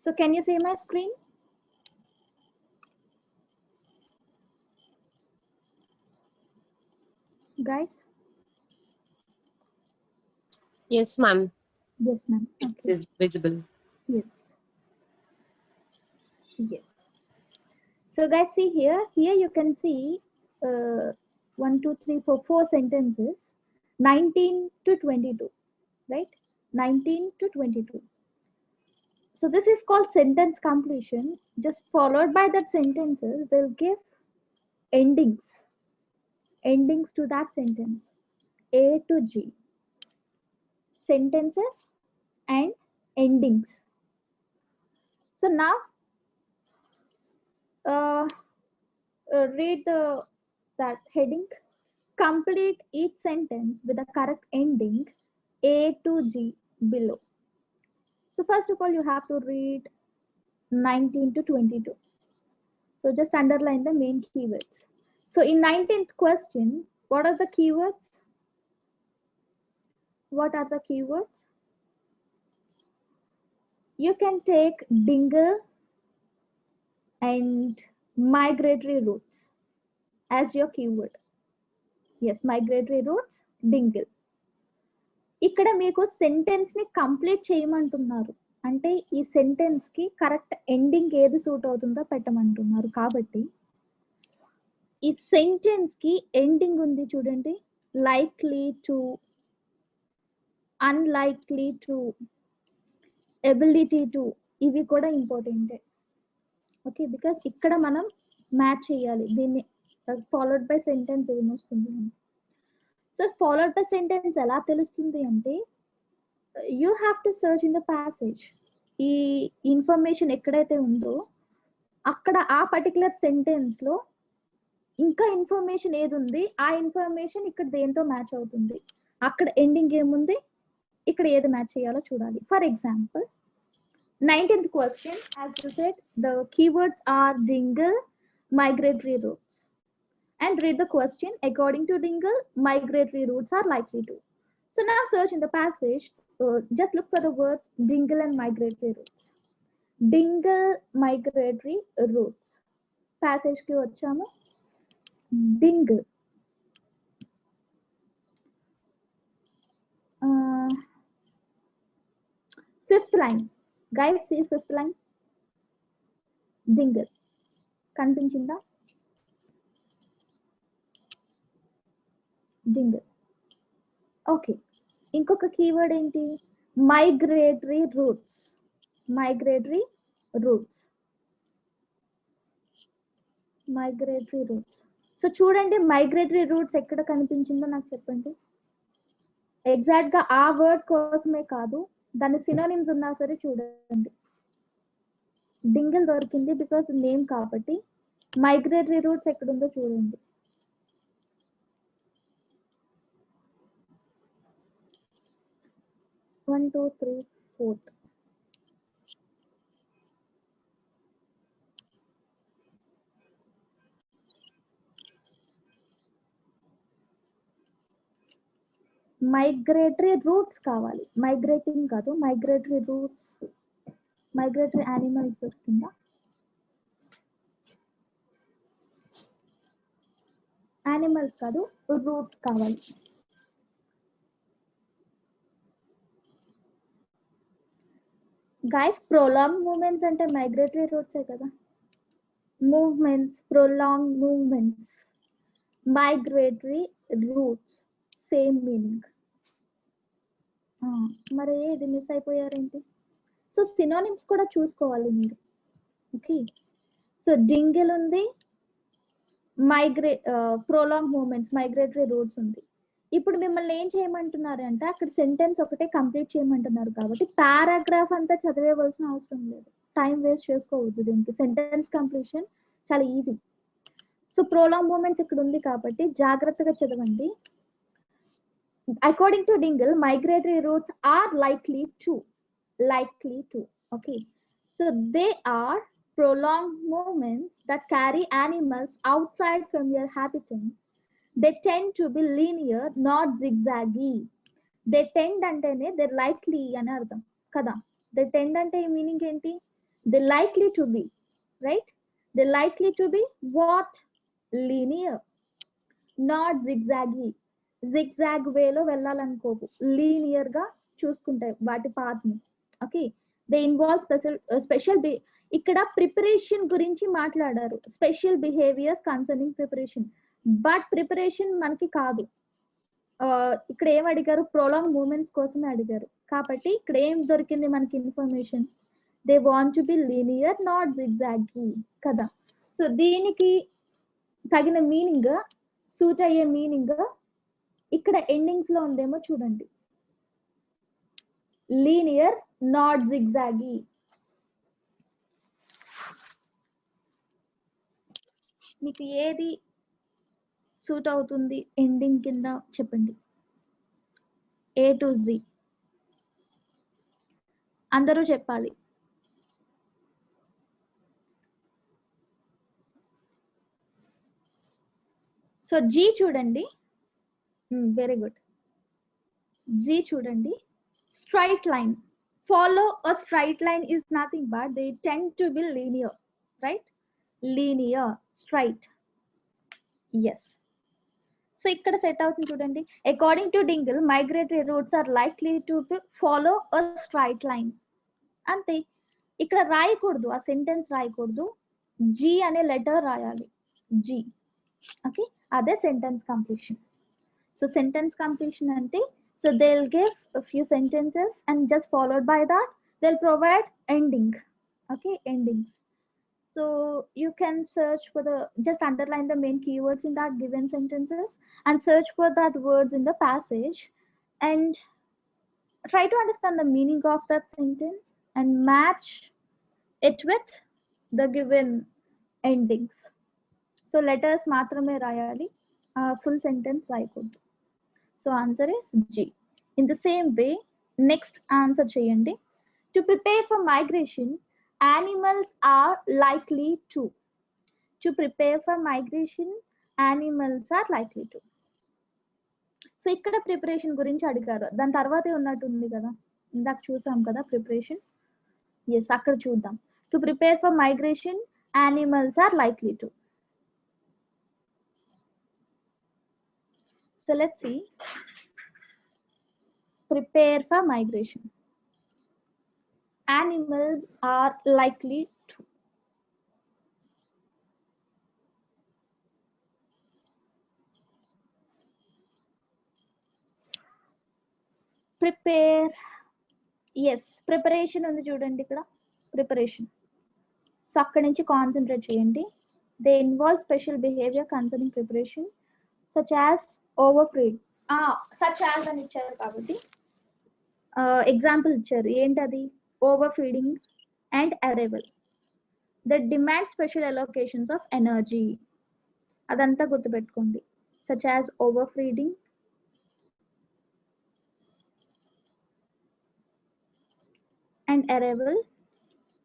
So can you see my screen? Guys? Yes, ma'am. Yes, ma'am. It Okay. is visible. Yes. Yes. So guys, see here. Here you can see 1, 2, 3, 4, 4 sentences, 19 to 22, right? 19 to 22. So this is called sentence completion. Just followed by that sentences, they'll give endings. Endings to that sentence. A to G. Sentences and endings. So now uh, read that heading. Complete each sentence with the correct ending A to G below. So first of all, you have to read 19 to 22. So just underline the main keywords. So in 19th question, what are the keywords? What are the keywords? You can take dingle and migratory routes as your keyword. Yes, migratory routes, dingle. ఇక్కడ మీకు sentence ని complete చేయమంటున్నారు. అంటే ఈ sentence కి correct ending ఏది suit అవుతుందో పెట్టమంటున్నారు. కాబట్టి ఈ సెంటెన్స్ కి ఎండింగ్ ఉంది చూడండి, likely to, unlikely to, ability to, ఇవి కూడా ఇంపార్టెంటే. ఓకే, బికాస్ ఇక్కడ మనం మ్యాచ్ చేయాలి దీన్ని. ఫాలోడ్ బై సెంటెన్స్ ఏమొస్తుంది అని. సో ఫాలోడ్ బై సెంటెన్స్ ఎలా తెలుస్తుంది అంటే, you have to search in the passage. ఈ ఇన్ఫర్మేషన్ ఎక్కడైతే ఉందో అక్కడ ఆ పర్టికులర్ సెంటెన్స్ లో ఇంకా ఇన్ఫర్మేషన్ ఏది ఉంది, ఆ ఇన్ఫర్మేషన్ ఇక్కడ దేంతో మ్యాచ్ అవుతుంది, అక్కడ ఎండింగ్ ఏముంది, ఇక్కడ ఏది మ్యాచ్ చేయాలో చూడాలి. For example 19th question, as you said, the keywords are dingle, migratory routes. And read the question. According to dingle, migratory routes are likely to. So now search in the passage. Just look for the words dingle and migratory routes. Dingle, migratory routes. Passage ki vachamu. Dingle. Fifth line. Guys, see fifth line. Dingle. Kanpinchinda? Dingle. Okay. ఇంకొక keyword ఏంటి, migratory roots. Migratory roots. Migratory roots. So చూడండి, migratory roots ఎక్కడ కనిపించిందో నాకు చెప్పండి. Exact గా ఆ word కోసమే కాదు, దాని సినోనిమ్స్ ఉన్నా సరే చూడండి. డింగిల్ దొరికింది బికాస్ నేమ్ కాబట్టి. మైగ్రేటరీ రూట్స్ ఎక్కడుందో చూడండి. One, two, three, fourth. Migratory roots కావాలి, మైగ్రేటింగ్ కాదు, మైగ్రేటరీ రూట్స్. మైగ్రేటరీ యానిమల్స్ దొరికిందా? యానిమల్స్ కాదు, రూట్స్ కావాలి. గైస్, ప్రొలాంగ్ మూవ్మెంట్స్ అంటే మైగ్రేటరీ రూట్సే కదా. Movements, prolong movements, migratory roots, same meaning. మరి ఇది మిస్ అయిపోయారేంటి? సో సినోనిమ్స్ కూడా చూసుకోవాలి మీరు. ఓకే, సో డింగిల్ ఉంది, ప్రొలాంగ్ మూవ్మెంట్స్, మైగ్రేటరీ రూట్స్ ఉంది. ఇప్పుడు మిమ్మల్ని ఏం చేయమంటున్నారు అంటే, అక్కడ సెంటెన్స్ ఒకటే కంప్లీట్ చేయమంటున్నారు కాబట్టి పారాగ్రాఫ్ అంతా చదివేవలసిన అవసరం లేదు. టైం వేస్ట్ చేసుకోవద్దు దీనికి. సెంటెన్స్ కంప్లీషన్ చాలా ఈజీ. సో ప్రొలాంగ్ మూవ్మెంట్స్ ఇక్కడ ఉంది కాబట్టి జాగ్రత్తగా చదవండి. According to Dingle, migratory routes are likely to. Okay, so they are prolonged movements that carry animals outside familiar habitats. They tend to be linear, not zigzaggy. They tend antene they're likely అని అర్థం కదా. They tend అంటే meaning ఏంటి, They likely to be, right? They likely to be what? Linear, not zigzaggy. Zigzag వేలో వెళ్ళాలనుకోకు, linear గా చూసుకుంటాయి వాటి path ని. Okay, they involve special ఇక్కడ ప్రిపరేషన్ గురించి మాట్లాడారు, special behaviours concerning preparation. But preparation మనకి కాదు. ఇక్కడ ఏం అడిగారు? ప్రొలాంగ్ మూమెంట్స్ కోసమే అడిగారు. కాబట్టి ఇక్కడ ఏం దొరికింది మనకి information? They want to be linear not zigzagly కదా. సో దీనికి తగిన మీనింగ్, సూట్ అయ్యే మీనింగ్ ఇక్కడ ఎండింగ్స్ లో ఉందేమో చూడండి. Linear not zigzaggy. మీకు ఏది సూట్ అవుతుంది ఎండింగ్ కింద చెప్పండి. ఏ టు జి అందరూ చెప్పాలి. సో జీ చూడండి, వెరీ గుడ్. జీ చూడండి, straight line. Follow a straight line is nothing but they tend to be linear, right? Linear, straight. Yes. So ikkada set అవుతుంది చూడండి. According to Dingle, migratory routes are likely to follow a straight line. అంతే, ఇక్కడ రాయకూడదు, ఆ sentence రాయకూడదు, G అనే letter రాయాలి. G. Okay, అదే sentence completion. So sentence completion అంటే, so they'll give a few sentences and just followed by that they'll provide ending. Okay, endings. So you can search for the, just underline the main keywords in that given sentences and search for that words in the passage and try to understand the meaning of that sentence and match it with the given endings. So letters మాత్రమే రాయాలి, full sentence రాయకూడదు. So answer is G. In the same way, next answer cheyandi. To prepare for migration, animals are likely to. To prepare for migration, animals are likely to. So ఇక్కడ preparation గురించి అడిగారు, దాని తర్వాతే ఉన్నట్టుంది కదా, ఇందాక చూసాం కదా ప్రిపరేషన్. ఎస్, అక్కడ చూద్దాం. To prepare for migration, animals are likely to. So let's see. Prepare for migration. Animals are likely to. Prepare. Yes, preparation ఉంది చూడండి ఇక్కడ, ప్రిపరేషన్. సో అక్కడి నుంచి కాన్సన్ట్రేట్ చేయండి. They involve special behavior concerning preparation, such as overfeed. Such as అని ఇచ్చారు కాబట్టి example ఇచ్చారు, ఏంటది? overfeeding and arrival that demand special allocations of energy. అదంతా గుర్తుపెట్టుకోండి. such as overfeeding and arrival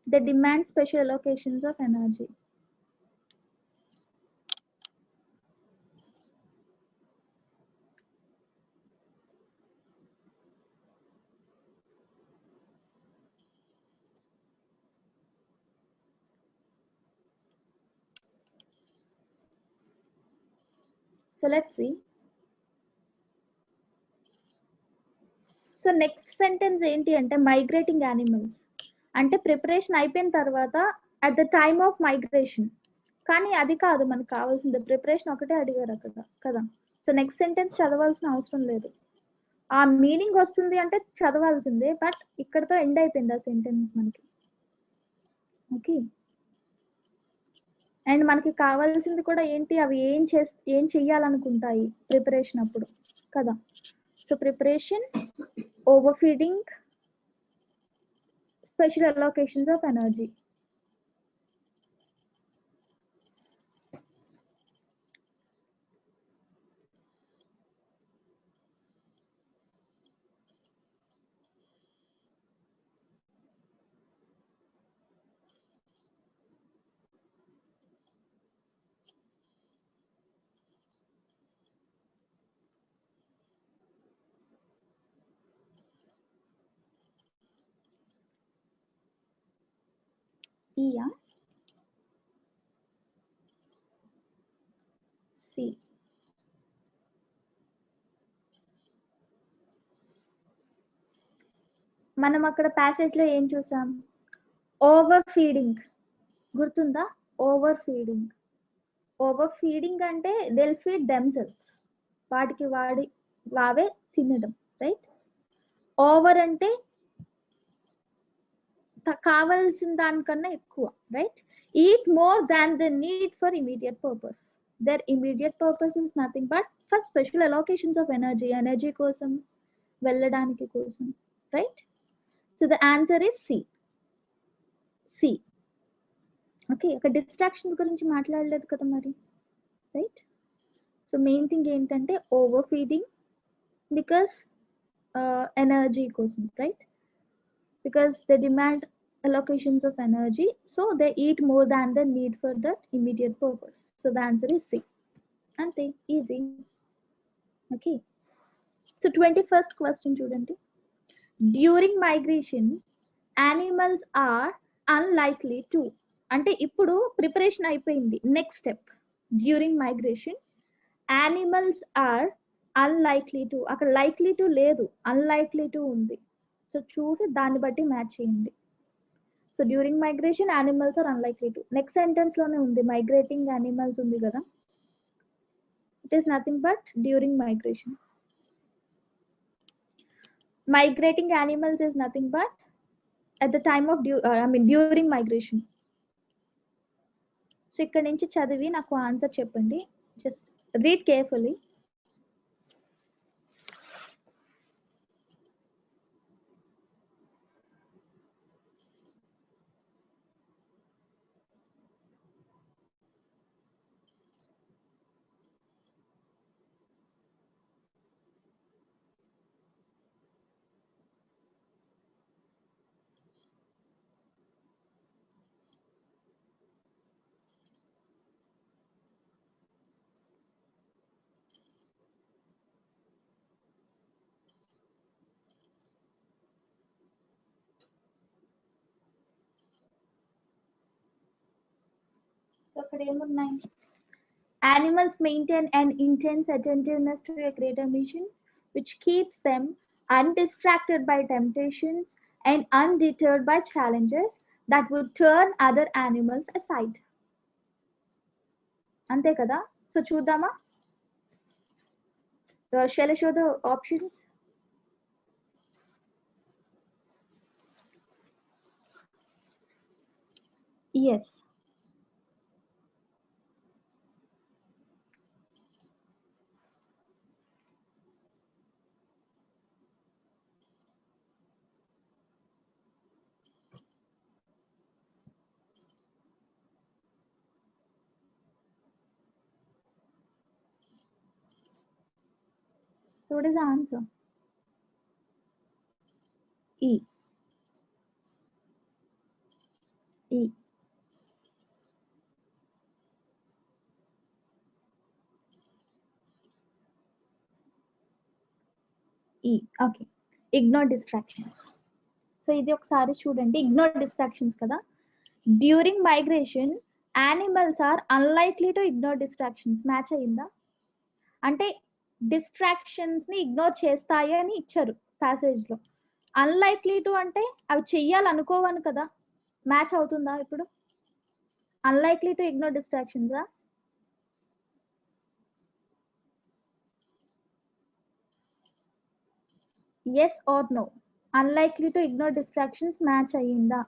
that demand special allocations of energy. So let's see. So next sentence ఏంటి అంటే, migrating animals అంటే ప్రిపరేషన్ అయిపోయిన తర్వాత at the time of migration. కానీ అది కాదు మనకు కావాల్సింది, ప్రిపరేషన్ ఒకటే అడిగారు అక్కడ కదా. సో నెక్స్ట్ సెంటెన్స్ చదవాల్సిన అవసరం లేదు, ఆ మీనింగ్ వస్తుంది అంటే చదవాల్సిందే, బట్ ఇక్కడతో ఎండ్ అయిపోయింది ఆ సెంటెన్స్ మనకి. ఓకే, అండ్ మనకి కావాల్సింది కూడా ఏంటి, అవి ఏం చెయ్యాలనుకుంటాయి ప్రిపరేషన్ అప్పుడు కదా. So preparation, overfeeding, special allocations of energy. ఈయా సి. మనం అక్కడ ప్యాసేజ్ లో ఏం చూసాం? ఓవర్ ఫీడింగ్ గుర్తుందా? Over feeding. ఓవర్ ఫీడింగ్ అంటే దిల్ ఫీడ్ దెమ్సెల్వ్స్, వాటికి వావే తినడం, రైట్? ఓవర్ అంటే కావాల్సిన దానికన్నా ఎక్కువ, right? Eat more than the need for immediate purpose. Their immediate purpose is nothing but for special allocations of energy కోసం, వెళ్ళడానికి కోసం, right? So the answer is C. C. Okay, ఒక డిస్ట్రాక్షన్ గురించి మాట్లాడలేదు కదా మరి, రైట్? సో మెయిన్ థింగ్ ఏంటంటే over feeding because energy కోసం, right? Because they demand allocations of energy, so they eat more than the need for the immediate purpose. So the answer is C. Ante easy. Okay. So 21st question student. During migration, animals are unlikely to. అంటే ఇప్పుడు preparation అయిపోయింది, next step. During migration animals are unlikely to. అక్కడ likely to లేదు, unlikely to ఉంది. So చూసి దాన్ని బట్టి match చేయండి. So during migration animals are unlikely to. Next sentence లోనే ఉంది, మైగ్రేటింగ్ యానిమల్స్ ఉంది కదా, it is nothing but during migration. Migrating animals is nothing but at the time of during migration. So ఇక్కడ నుంచి చదివి నాకు ఆన్సర్ చెప్పండి, జస్ట్ రీడ్ కేర్ఫుల్లీ. అక్కడ ఏమున్నాయి? Animals maintain an intense attentiveness to a greater mission, which keeps them undistracted by temptations and undeterred by challenges that would turn other animals aside. అంతే కదా? So చూద్దామా? Shall I show the options? Yes. So what is the answer? E. E. E. Okay. Ignore distractions. So ఇది ఒకసారి చూడండి, ignore distractions కదా. During migration animals are unlikely to ignore distractions. Match అయ్యిందా? అంటే distractions ని ignore చేస్తాయి అని ఇచ్చారు ప్యాసేజ్ లో. అన్లైక్లీ టు అంటే అవి చెయ్యాలనుకోవను కదా, మ్యాచ్ అవుతుందా ఇప్పుడు? Unlikely to ignore distractions. Yes or no? Unlikely to ignore distractions match అయ్యిందా?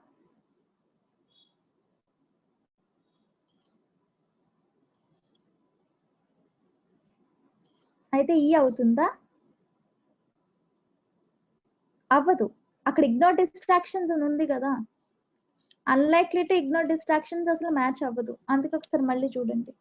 అయితే ఈ అవుతుందా? అవ్వదు, అక్కడ ఇగ్నోర్ డిస్ట్రాక్షన్స్ ఉంది కదా. అన్లైక్లీ టు ఇగ్నోర్ డిస్ట్రాక్షన్స్ అసలు మ్యాచ్ అవ్వదు. అందుకే ఒకసారి మళ్ళీ చూడండి.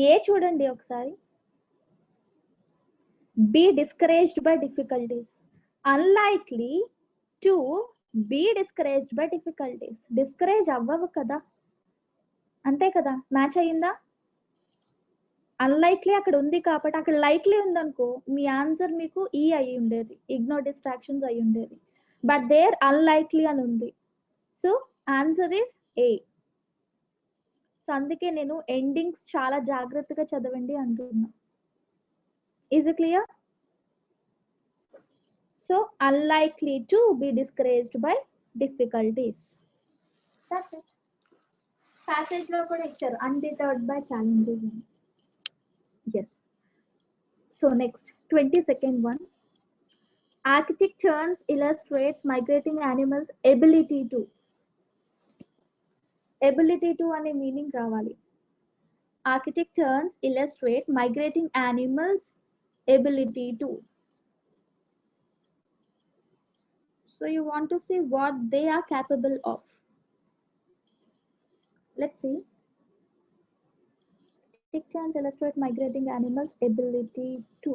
ఏ చూడండి ఒకసారి. Be discouraged by difficulties. unlikely to be discouraged by difficulties. Discourage అవ్వవు కదా, అంతే కదా, మ్యాచ్ అయ్యిందా? అన్లైక్లీ అక్కడ ఉంది కాబట్టి, అక్కడ లైక్లీ ఉందనుకో మీ ఆన్సర్ మీకు ఈ అయి ఉండేది, ఇగ్నోర్ డిస్ట్రాక్షన్స్ అయి ఉండేది. బట్ దేర్ అన్లైక్లీ అని ఉంది, so answer is A. So అందుకే నేను ఎండింగ్స్ చాలా జాగ్రత్తగా చదవండి అంటున్నా. Is it clear? So unlikely to be discouraged by difficulties. That's it. Passage లో కూడా ఇచ్చారు undeterred by challenges. Yes. So next, 22nd one. Archaic terms illustrates migrating animals' ability to. Ability to అనే meaning రావాలి. Archaic terms illustrate migrating animals' ability to. So you want to see what they are capable of. Let's see. Archaic terms illustrate migrating animals' ability to.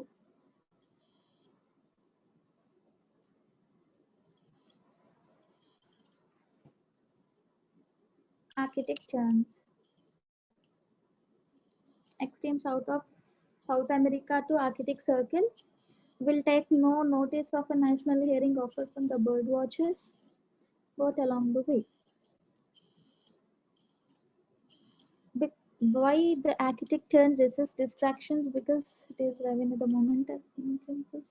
Archaic terms. Extreme south of South America to Arctic Circle will take no notice of a national hearing offer from the bird watchers both along the way. Why the Arctic tern resists distractions? Because it is living at the moment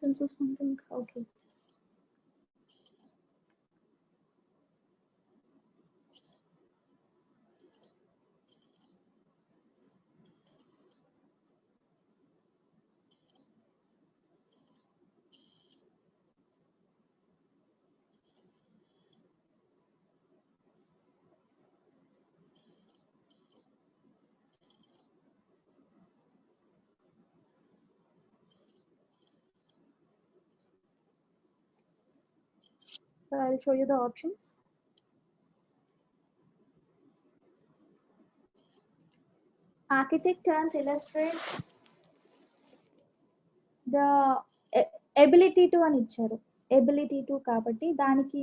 sense of something. Okay. So I'll show you the options. Arctic terns illustrate the ability to అని ఇచ్చారు. Ability to కాబట్టి దానికి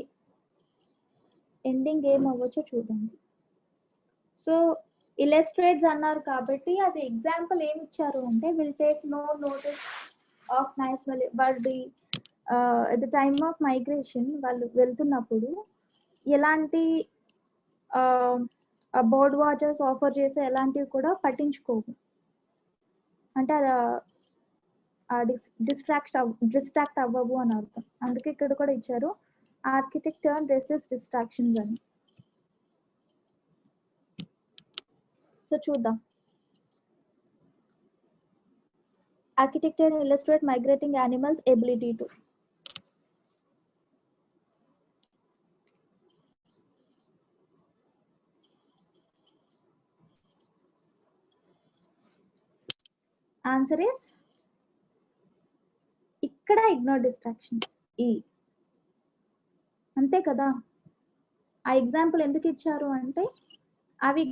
ending ఏం అవ్వచ్చో చూడండి. So ఇలస్ట్రేట్స్ అన్నారు కాబట్టి అది example ఏమి ఇచ్చారు అంటే will take no notice of national bird at the time of migration వాళ్ళు వెళ్తున్నప్పుడు ఎలాంటి బర్డ్ వాచర్స్ ఆఫర్ చేసే ఎలాంటివి కూడా పట్టించుకోవు, అంటే డిస్ట్రాక్ట్ అవ్వవు అని అర్థం. అందుకే ఇక్కడ కూడా ఇచ్చారు ఆర్కిటెక్ట్ టర్న్ రెసిస్ట్ డిస్ట్రాక్షన్స్ అని. సో చూద్దాం. Archaic tern illustrate migrating animals' ability to. Answer is ఇక్కడ ఇగ్నోర్ డిస్ట్రాక్షన్స్ ఈ. అంతే కదా, ఆ ఎగ్జాంపుల్ ఎందుకు ఇచ్చారు అంటే అవి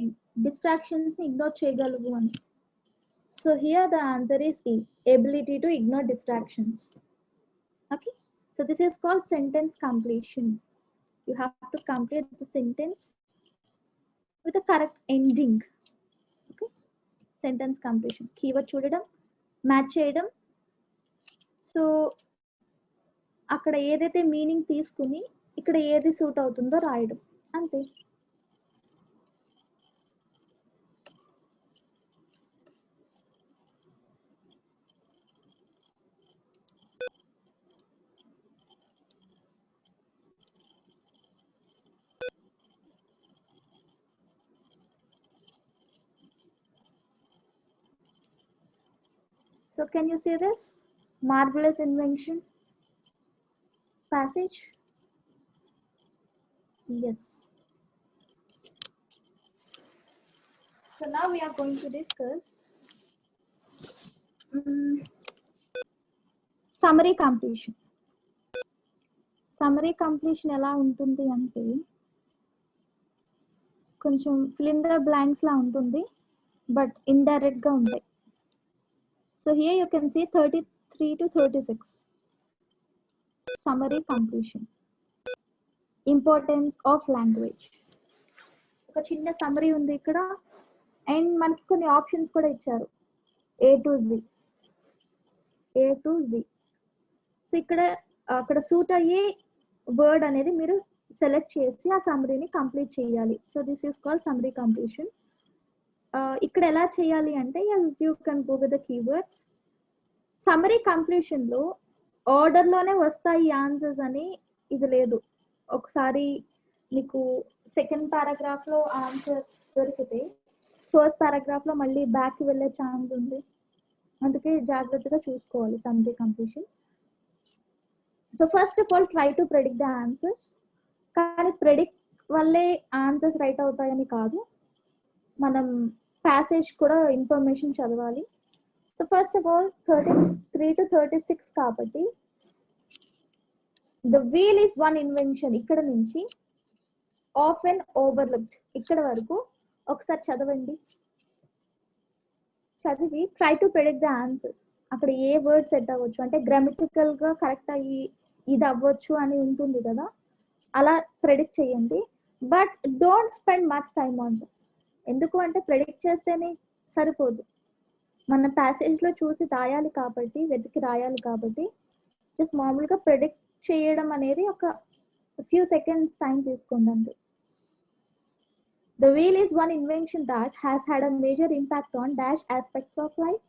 డిస్ట్రాక్షన్స్ ని ఇగ్నోర్ చేయగలవు అని. So here the answer is E, ability to ignore distractions. Okay, so this is called sentence completion. You have to complete the sentence with a correct ending. Okay, sentence completion. Keyword చూడడం, match చేయడం, so అక్కడ ఏదైతే meaning తీసుకుని ఇక్కడ ఏది suit అవుతుందో రాయడం, అంతే. So can you see this marvelous invention passage? Yes. So now we are going to discuss summary completion. Summary completion ఎలా ఉంటుంది అంటే కొంచెం fill in the blanks లా ఉంటుంది, బట్ ఇండైరెక్ట్ గా ఉంటాయి. So here you can see 33 to 36. summary completion. Importance of language. ఒక చిన్న summary ఉంది ఇక్కడ అండ్ మనకి కొన్ని ఆప్షన్స్ కూడా ఇచ్చారు A to Z. సో ఇక్కడ అక్కడ సూట్ అయ్యే వర్డ్ అనేది మీరు సెలెక్ట్ చేసి ఆ సమ్మరీని కంప్లీట్ చేయాలి. So this is called summary completion. ఇక్కడ ఎలా చేయాలి అంటే you can go with the keywords. Summary completion లో ఆర్డర్ లోనే వస్తాయి ఆన్సర్స్ అని ఇది లేదు. ఒకసారి మీకు సెకండ్ పారాగ్రాఫ్ లో ఆన్సర్ దొరికితే ఫస్ట్ పారాగ్రాఫ్ లో మళ్ళీ బ్యాక్ వెళ్ళే ఛాన్స్ ఉంది. అందుకే జాగ్రత్తగా చూసుకోవాలి summary completion. So first of all try to predict the answers. కానీ ప్రెడిక్ట్ వల్లే ఆన్సర్స్ రైట్ అవుతాయని కాదు, మనం ప్యాసేజ్ కూడా ఇన్ఫర్మేషన్ చదవాలి. So first of all 33 to 36 కాబట్టి the wheel is one invention ఇక్కడ నుంచి ఆఫెన్ ఓవర్లుక్డ్ ఇక్కడ వరకు ఒకసారి చదవండి. చదివి try to predict the answers. అక్కడ ఏ వర్డ్ సెట్ అవ్వచ్చు అంటే గ్రామటికల్ గా కరెక్ట్ అయ్యి ఇది అవ్వచ్చు అని ఉంటుంది కదా, అలా ప్రెడిక్ట్ చేయండి. But don't spend much time on this. ఎందుకు అంటే ప్రెడిక్ట్ చేస్తేనే సరిపోదు, మన ప్యాసేజ్ లో చూసి రాయాలి కాబట్టి, వెతికి రాయాలి కాబట్టి జస్ట్ మామూలుగా ప్రెడిక్ట్ చేయడం అనేది ఒక ఫ్యూ సెకండ్స్ టైం తీసుకుందండి. The wheel is one invention that has had a major impact on dash aspects of life,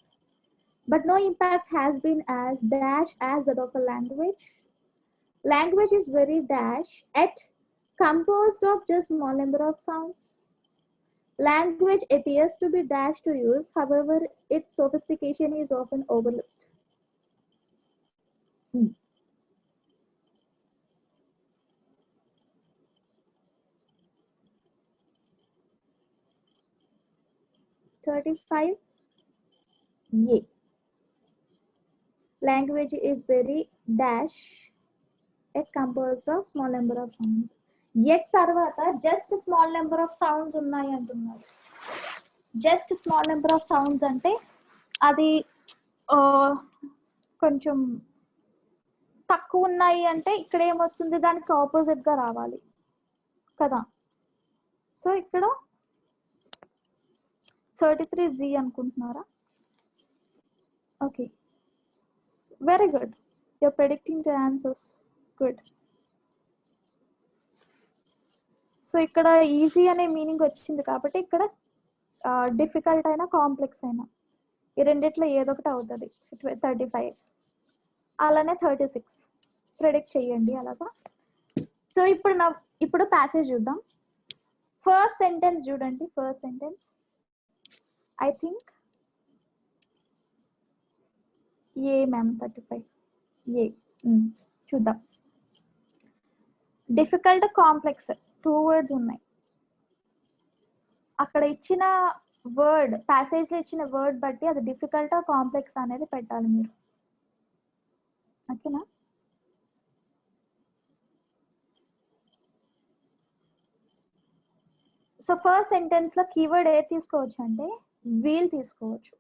but no impact has been as dash as that of a language. Language is very dash, yet composed of just small number of sounds. Language appears to be dash to use, however, its sophistication is often overlooked. "35 A. Language is very dash, yet composed of small number of sounds." Yet తర్వాత just small number of sounds ఉన్నాయి అంటున్నారు. Just small number of sounds అంటే అది కొంచెం తక్కువ ఉన్నాయి అంటే ఇక్కడ ఏమొస్తుంది, దానికి ఆపోజిట్ గా రావాలి కదా. సో ఇక్కడ 33Z అనుకుంటున్నారా? Okay, very good, you are predicting the answers, good. So ఇక్కడ ఈజీ అనే మీనింగ్ వచ్చింది కాబట్టి ఇక్కడ డిఫికల్ట్ అయినా కాంప్లెక్స్ అయినా ఈ రెండిట్లో ఏదో ఒకటి అవుతుంది. 35 అలానే 36 ప్రెడిక్ట్ చేయండి అలాగా. సో ఇప్పుడు ప్యాసేజ్ చూద్దాం. ఫస్ట్ సెంటెన్స్ చూడండి. First sentence I think A ma'am 35 ఏ చూద్దాం. డిఫికల్ట్ కాంప్లెక్స్ 2 words ఉన్నాయి. అక్కడ ఇచ్చిన వర్డ్, ప్యాసేజ్ లో ఇచ్చిన వర్డ్ బట్టి అది డిఫికల్ట్ కాంప్లెక్స్ అనేది పెట్టాలి మీరు, ఓకేనా? సో ఫస్ట్ సెంటెన్స్ లో కీవర్డ్ ఏ తీసుకోవచ్చు అంటే వీల్ తీసుకోవచ్చు.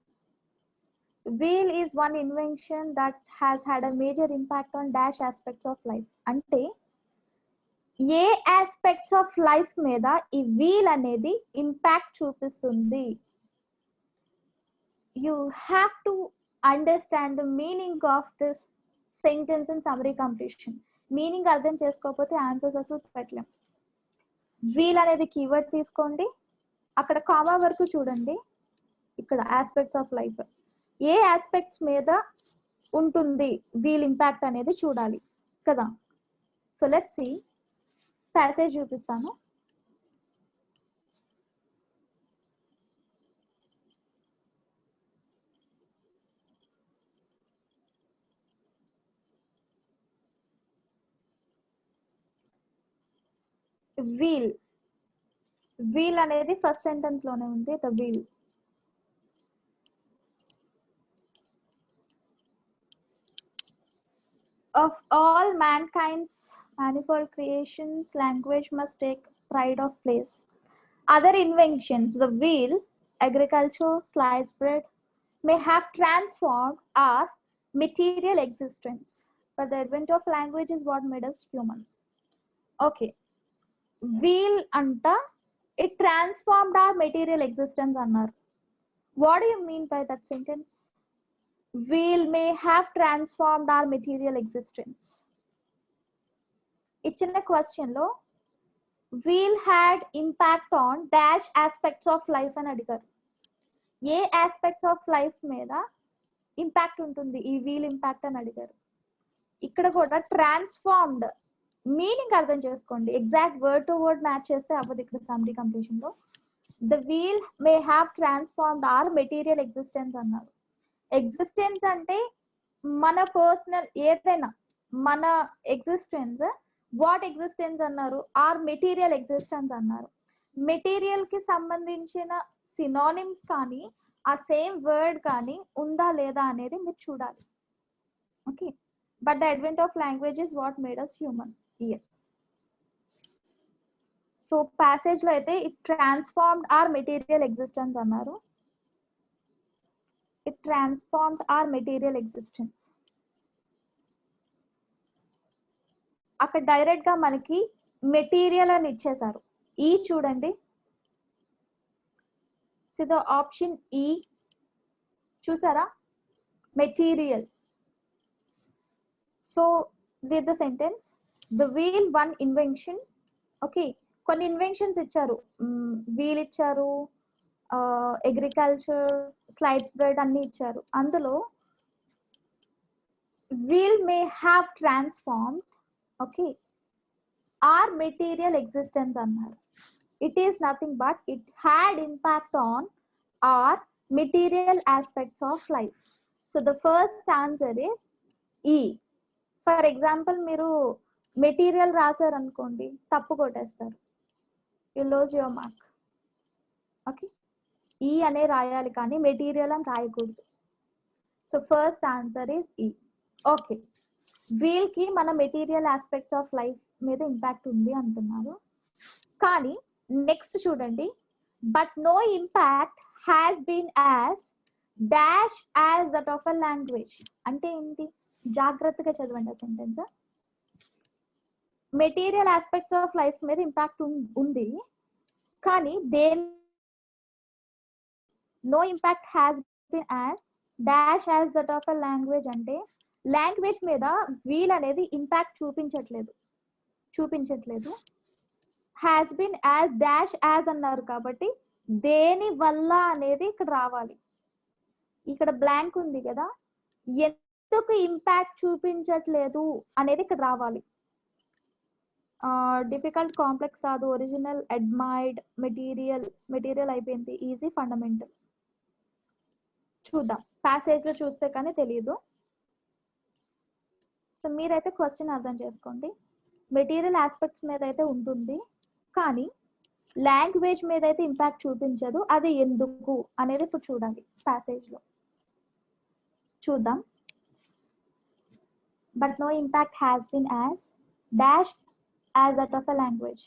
Wheel is one invention that has had a major impact on dash aspects of life. అంటే ఏ ఆస్పెక్ట్స్ ఆఫ్ లైఫ్ మీద ఈ వీల్ అనేది ఇంపాక్ట్ చూపిస్తుంది. You have to understand the meaning of this sentence in summary completion. Meaning అర్థం చేసుకోకపోతే answers అసలు పెట్టలేం. వీల్ అనేది కీవర్డ్ తీసుకోండి, అక్కడ కామా వరకు చూడండి. ఇక్కడ ఆస్పెక్ట్స్ ఆఫ్ లైఫ్, ఏ ఆస్పెక్ట్స్ మీద ఉంటుంది వీల్ ఇంపాక్ట్ అనేది చూడాలి కదా. సో లెట్స్ సీ, ప్యాసేజ్ చూపిస్తాను. వీల్, వీల్ అనేది ఫస్ట్ సెంటెన్స్ లోనే ఉంది. The wheel. Of all mankind's manifold creations, language must take pride of place. Other inventions, the wheel, agriculture, sliced bread, may have transformed our material existence. but the advent of language is what made us human. Okay, wheel anta it transformed our material existence annar. What do you mean by that sentence? Wheel may have transformed our material existence. ఇచ్చిన question లో wheel had impact on dash aspects of life అని అడిగారు. ఏ aspects of life మీద impact ఉంటుంది ఈ wheel impact అని అడిగారు. ఇక్కడ కూడా ట్రాన్స్ఫార్మ్డ్ మీనింగ్ అర్థం చేసుకోండి. Exact word to word match చేస్తే అవ్వదు ఇక్కడ సమ్మరీ కంప్లీషన్ లో. The wheel may have transformed our material existence అన్నారు. ఎగ్జిస్టెన్స్ అంటే మన పర్సనల్ ఏదైనా మన ఎగ్జిస్టెన్స్. వాట్ ఎగ్జిస్టెన్స్ అన్నారు? ఆర్ మెటీరియల్ ఎగ్జిస్టెన్స్ అన్నారు. మెటీరియల్ కి సంబంధించిన సినానిమ్స్ కానీ ఆ సేమ్ వర్డ్ కానీ ఉందా లేదా అనేది మీరు చూడాలి. Okay, but the advent of language is what made us human. Yes. So passage లో అయితే it transformed our material existence అన్నారు. It transformed our material existence. అక్కడ డైరెక్ట్ గా మనకి మెటీరియల్ అని ఇచ్చేసారు. ఈ చూడండి, ద ఆప్షన్ ఈ చూసారా, material. So read the sentence. The wheel one invention. Okay, కొన్ని ఇన్వెన్షన్స్ ఇచ్చారు. వీల్ ఇచ్చారు, అగ్రికల్చర్, స్లైడ్ స్ప్రెడ్ అన్ని ఇచ్చారు. అందులో wheel may have transformed okay our material existence అన్నారు. It is nothing but it had impact on our material aspects of life. So the first answer is E. For example మీరు material రాశారు అనుకోండి, తప్పు కొట్టేస్తారు, you lose your mark. Okay, E అనే రాయాలి కానీ material అని రాయకూడదు. So first answer is E. Okay, wheel కి మన మెటీరియల్ ఆస్పెక్ట్స్ ఆఫ్ లైఫ్ మీద ఇంపాక్ట్ ఉంది అంటున్నారు. కానీ నెక్స్ట్ చూడండి, but no impact has been as dash as that of a language. అంటే ఏంటి? జాగ్రత్తగా చదవండి ఆ sentence. Material aspects of life మీద ఇంపాక్ట్ ఉంది, కానీ దేని no impact has been as dash as that of a language అంటే లాంగ్వేజ్ మీద వీల్ అనేది ఇంపాక్ట్ చూపించట్లేదు. Has been as dash as అన్నారు కాబట్టి దేని వల్ల అనేది ఇక్కడ రావాలి. ఇక్కడ బ్లాంక్ ఉంది కదా, ఎందుకు ఇంపాక్ట్ చూపించట్లేదు అనేది ఇక్కడ రావాలి. డిఫికల్ట్, కాంప్లెక్స్ కాదు, ఒరిజినల్, అడ్మైర్డ్, మెటీరియల్ అయిపోయింది, ఈజీ, ఫండమెంటల్. చూద్దాం, ప్యాసేజ్ లో చూస్తే కానీ తెలియదు. సో మీరైతే క్వశ్చన్ అర్థం చేసుకోండి. మెటీరియల్ ఆస్పెక్ట్స్ మీద అయితే ఉంటుంది, కానీ లాంగ్వేజ్ మీద అయితే ఇంపాక్ట్ చూపించదు. అది ఎందుకు అనేది ఇప్పుడు చూడాలి ప్యాసేజ్ లో. చూద్దాం. But no impact has been as dash as that of a language.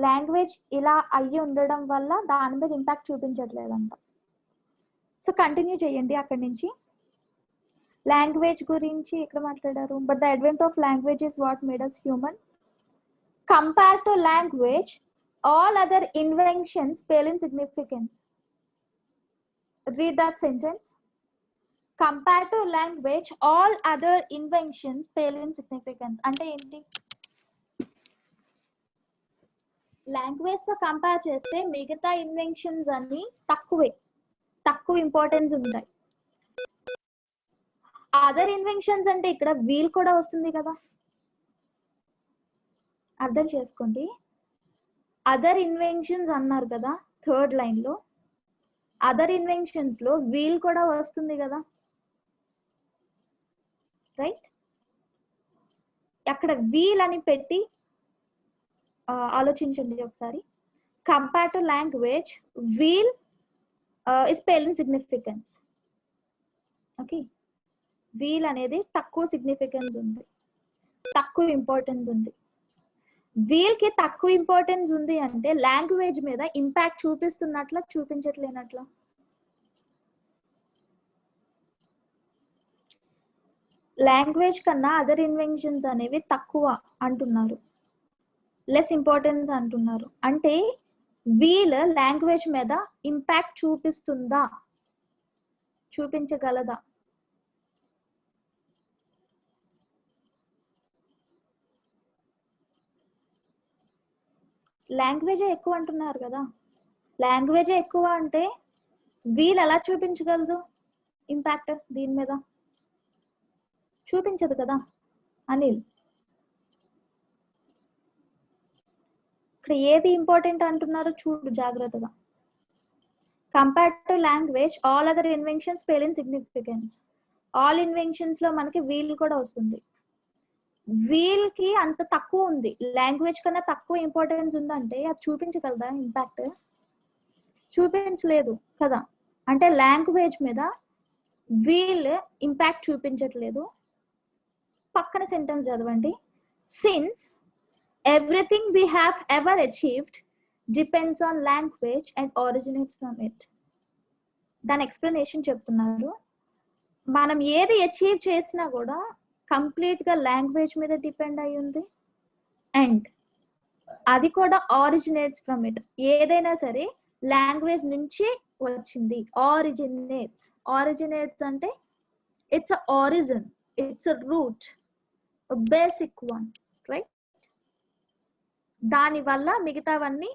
Language ఇలా అయ్యి ఉండడం వల్ల దాని మీద ఇంపాక్ట్ చూపించట్లేదంట. సో కంటిన్యూ చేయండి అక్కడి నుంచి. లాంగ్వేజ్ గురించి ఇక్కడ మాట్లాడారు. But the advent of language is what made us human. Compare to language all other inventions pale in significance. Read that sentence. Compare to language all other inventions pale in significance. అంటే ఏంటి? Language తో compare చేస్తే మిగతా inventions అన్ని తక్కువ importance ఉంటాయి. Other inventions అంటే ఇక్కడ వీల్ కూడా వస్తుంది కదా, అర్థం చేసుకోండి. అదర్ ఇన్వెన్షన్స్ అన్నారు కదా థర్డ్ లైన్ లో, అదర్ ఇన్వెన్షన్స్ లో వీల్ కూడా వస్తుంది కదా, రైట్? అక్కడ వీల్ అని పెట్టి ఆలోచించండి ఒకసారి. Compare to language wheel is pale in significance. Okay, wheel అనేది తక్కువ సిగ్నిఫికెన్స్ ఉంది, తక్కువ ఇంపార్టెన్స్ ఉంది. వీల్ కి తక్కువ ఇంపార్టెన్స్ ఉంది అంటే లాంగ్వేజ్ మీద ఇంపాక్ట్ చూపిస్తున్నట్ల చూపించట్లేనట్ల? లాంగ్వేజ్ కన్నా అదర్ ఇన్వెన్షన్స్ అనేవి తక్కువ అంటున్నారు, లెస్ ఇంపార్టెన్స్ అంటున్నారు. అంటే వీల్ లాంగ్వేజ్ మీద ఇంపాక్ట్ చూపిస్తుందా, చూపించగలదా? లాంగ్వేజే ఎక్కువ అంటున్నారు కదా, లాంగ్వేజే ఎక్కువ అంటే వీల్ ఎలా చూపించగలదు ఇంపాక్ట్ దీని మీద? చూపించదు కదా అనిల్. ఇక్కడ ఏది ఇంపార్టెంట్ అంటున్నారో చూడు జాగ్రత్తగా. Compared to language all other inventions pale in significance. All inventions లో మనకి వీల్ కూడా వస్తుంది. వీల్ కి అంత తక్కువ ఉంది, లాంగ్వేజ్ కన్నా తక్కువ ఇంపార్టెన్స్ ఉందంటే అది చూపించగలదా ఇంపాక్ట్? చూపించలేదు కదా. అంటే లాంగ్వేజ్ మీద వీల్ ఇంపాక్ట్ చూపించట్లేదు. పక్కన సెంటెన్స్ చదవండి. Since everything we have ever achieved depends on language and originates from it. దాని ఎక్స్ప్లెనేషన్ చెప్తున్నారు. మనం ఏది అచీవ్ చేసినా కూడా కంప్లీట్ గా లాంగ్వేజ్ మీద డిపెండ్ అయి ఉంది, అండ్ అది కూడా ఆరిజినేట్స్ ఫ్రమ్ ఇట్. ఏదైనా సరే లాంగ్వేజ్ నుంచి వచ్చింది. ఆరిజినేట్స్, ఆరిజినేట్స్ అంటే it's a origin, it's a route, basic one, right? దాని వల్ల మిగతావన్నీ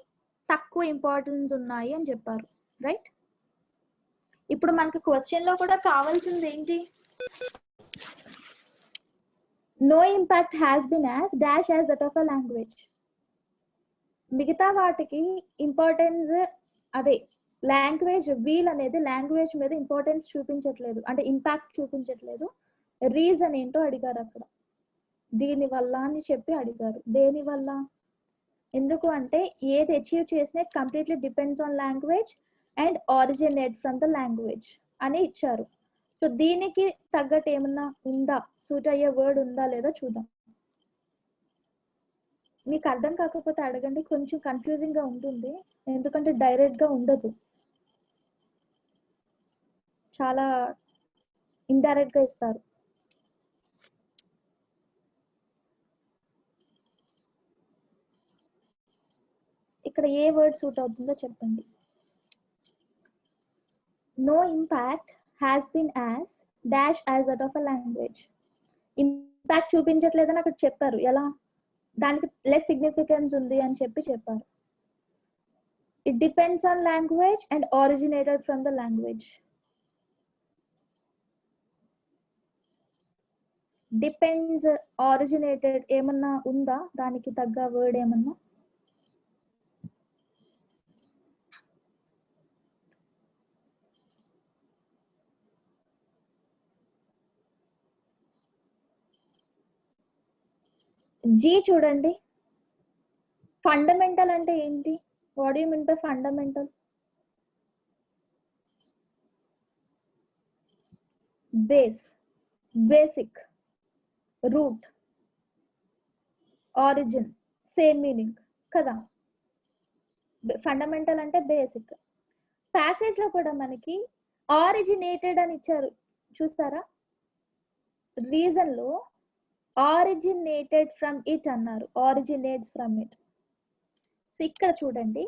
తక్కువ ఇంపార్టెన్స్ ఉన్నాయి అని చెప్పారు, రైట్? ఇప్పుడు మనకి క్వశ్చన్ లో కూడా కావాల్సింది ఏంటి? No impact has been as dash as that of a language. మిగతా వాటికి ఇంపార్టెన్స్ అదే లాంగ్వేజ్, వీల్ అనేది లాంగ్వేజ్ మీద ఇంపార్టెన్స్ చూపించట్లేదు, అంటే ఇంపాక్ట్ చూపించట్లేదు. రీజన్ ఏంటో అడిగారు అక్కడ. దీని వల్ల అని చెప్పి అడిగారు. దేని వల్ల? ఎందుకు అంటే ఏది అచీవ్ చేసినా completely depends on language and originate from the language అని ఇచ్చారు. సో దీనికి తగ్గట్టు ఏమన్నా ఉందా, సూట్ అయ్యే వర్డ్ ఉందా లేదా చూద్దాం. మీకు అర్థం కాకపోతే అడగండి, కొంచెం కన్ఫ్యూజింగ్ గా ఉంటుంది, ఎందుకంటే డైరెక్ట్ గా ఉండదు, చాలా ఇండైరెక్ట్ గా ఇస్తారు. ఇక్కడ ఏ వర్డ్ సూట్ అవుతుందో చెప్పండి. No impact has been as dash as that of a language. Impact చూపించట్లేదని అక్కడ చెప్పారు. ఎలా? దానికి లెస్ సిగ్నిఫికెన్స్ ఉంది అని చెప్పి చెప్పారు. It depends on language and originated from the language. Depends, originated ఏమన్నా ఉందా దానికి తగ్గ వర్డ్ ఏమన్నా? జీ చూడండి. ఫండమెంటల్ అంటే ఏంటి? What do you mean by fundamental? Base, basic, root, origin, same meaning కదా. ఫండమెంటల్ అంటే బేసిక్. ప్యాసేజ్ లో కూడా మనకి ఆరిజినేటెడ్ అని ఇచ్చారు, చూస్తారా? రీజన్ లో ఆరిజినేటెడ్ ఫ్రమ్ ఇట్ అన్నారు, ఆరిజినేట్స్ ఫ్రమ్ ఇట్. సో ఇక్కడ చూడండి,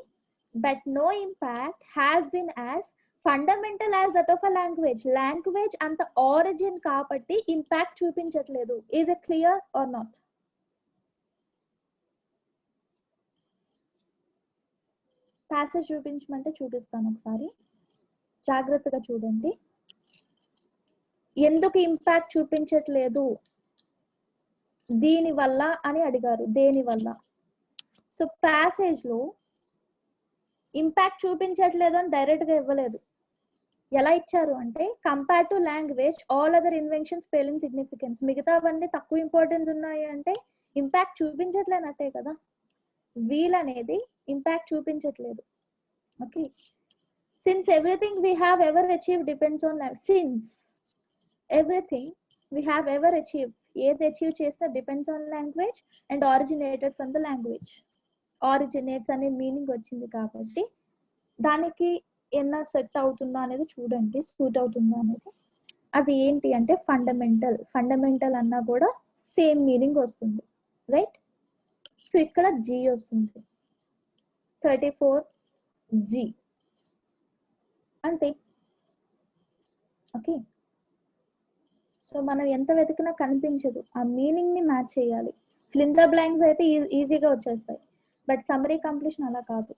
but no impact has been as fundamental as that of a language. Language అంత ఆరిజిన్ కాబట్టి ఇంపాక్ట్ చూపించట్లేదు. Is it clear or not? Passage చూపించమంటే చూపిస్తాను ఒకసారి, జాగ్రత్తగా చూడండి. ఎందుకు ఇంపాక్ట్ చూపించట్లేదు దీని వల్ల అని అడిగారు. దేని వల్ల? సో ప్యాసేజ్ లో ఇంపాక్ట్ చూపించట్లేదు అని డైరెక్ట్ గా ఇవ్వలేదు. ఎలా ఇచ్చారు అంటే compare to language all other inventions pale in significance. మిగతావన్నీ తక్కువ ఇంపార్టెన్స్ ఉన్నాయి అంటే ఇంపాక్ట్ చూపించట్లేనట్టే కదా. వీల్ అనేది ఇంపాక్ట్ చూపించట్లేదు. Okay. Since everything we have ever achieve depends on, since everything we have ever achieve, ఏది అచీవ్ చేసినా depends on language and originated from the language. Originates అనే మీనింగ్ వచ్చింది కాబట్టి దానికి ఏమన్నా సెట్ అవుతుందా అనేది చూడండి, సూట్ అవుతుందా అనేది. అది ఏంటి అంటే ఫండమెంటల్. ఫండమెంటల్ అన్నా కూడా సేమ్ మీనింగ్ వస్తుంది, రైట్? సో ఇక్కడ జీ వస్తుంది, 34G అంటే. ఓకే, సో మనం ఎంత వెతికినా కనిపించదు, ఆ మీనింగ్ ని మ్యాచ్ చేయాలి. ఫిల్ ద బ్లాంక్స్ అయితే ఈజీగా వచ్చేస్తాయి, బట్ సమ్మరీ కంప్లీషన్ అలా కాదు.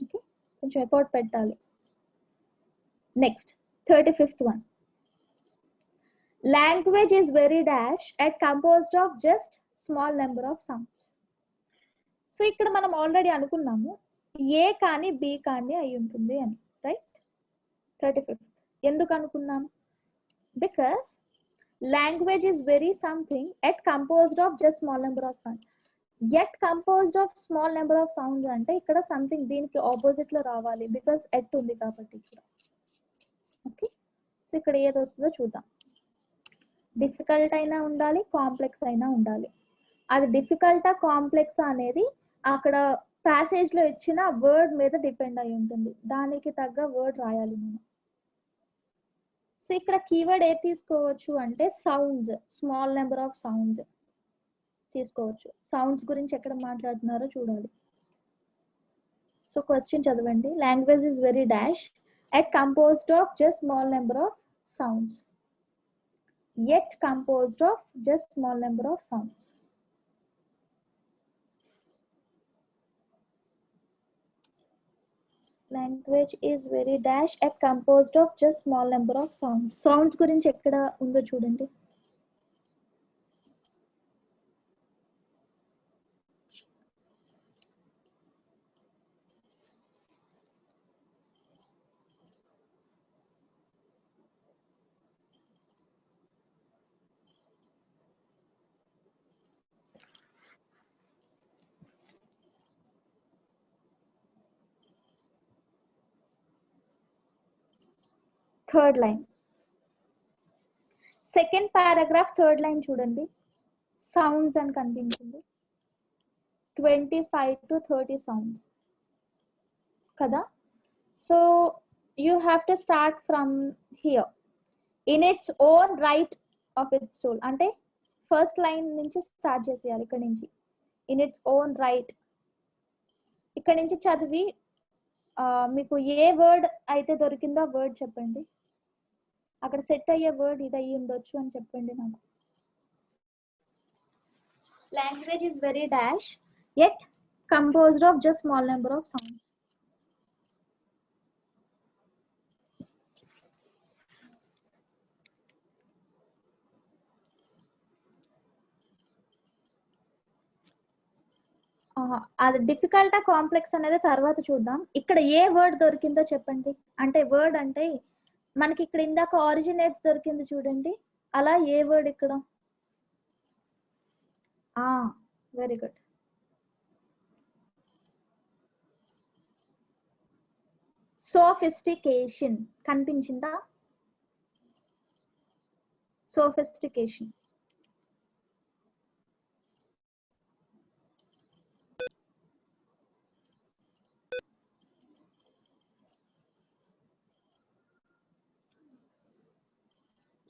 ఓకే, కొంచెం ఎఫర్ట్ పెట్టాలి. Next 35th one. Language is very dash and composed of just small number of sounds. So ఇక్కడ మనం ఆల్రెడీ అనుకున్నాము ఏ కానీ బి కానీ అయి ఉంటుంది అని, రైట్? 35th ఎందుకు అనుకున్నాం? Because language is very something yet composed of just small number of sounds. yet composed of small number of sounds అంటే ఇక్కడ సంథింగ్ దీనికి ఆపోజిట్ లో రావాలి, బికాస్ ఎట్ ఉంది కాబట్టి ఇక్కడ. ఓకే, సో ఇక్కడ ఏది వస్తుందో చూద్దాం. డిఫికల్ట్ అయినా ఉండాలి, కాంప్లెక్స్ అయినా ఉండాలి. అది డిఫికల్టా కాంప్లెక్సా అనేది అక్కడ ప్యాసేజ్ లో ఇచ్చిన వర్డ్ మీద డిపెండ్ అయి ఉంటుంది, దానికి తగ్గ వర్డ్ రాయాలి మనం. సో ఇక్కడ కీవర్డ్ ఏది తీసుకోవచ్చు అంటే sounds, small number of sounds తీసుకోవచ్చు. సౌండ్స్ గురించి ఎక్కడ మాట్లాడుతున్నారో చూడాలి. సో క్వశ్చన్ చదవండి. Language is very dash at composed of just small number of sounds. yet composed of just small number of sounds. Language is very dash and composed of just small number of sounds. Sounds గురించి ఎక్కడ ఉందో చూడండి. Third line, second paragraph third line చూడండి. Sounds అని కనిపించింది. 25 to 30 sounds కదా. So you have to start from here. In its own right of its soul అంటే first line నుంచి స్టార్ట్ చేసేయాలి. ఇక్కడ నుంచి ఇన్ ఇట్స్ ఓన్ రైట్, ఇక్కడ నుంచి చదివి మీకు ఏ వర్డ్ అయితే దొరికిందో ఆ వర్డ్ చెప్పండి. అక్కడ సెట్ అయ్యే వర్డ్ ఇది అయ్యి ఉండొచ్చు అని చెప్పండి నాకు. Language is very dash yet composed of just small number of sounds. అది డిఫికల్టా కాంప్లెక్స్ అనేది తర్వాత చూద్దాం. ఇక్కడ ఏ వర్డ్ దొరికిందో చెప్పండి. అంటే వర్డ్ అంటే మనకి ఇక్కడ ఇందాక ఆరిజినేట్స్ దొరికింది చూడండి, అలా ఏ వర్డ్ ఇక్కడ? Very good. సోఫిస్టికేషన్ కనిపించిందా? Sophistication.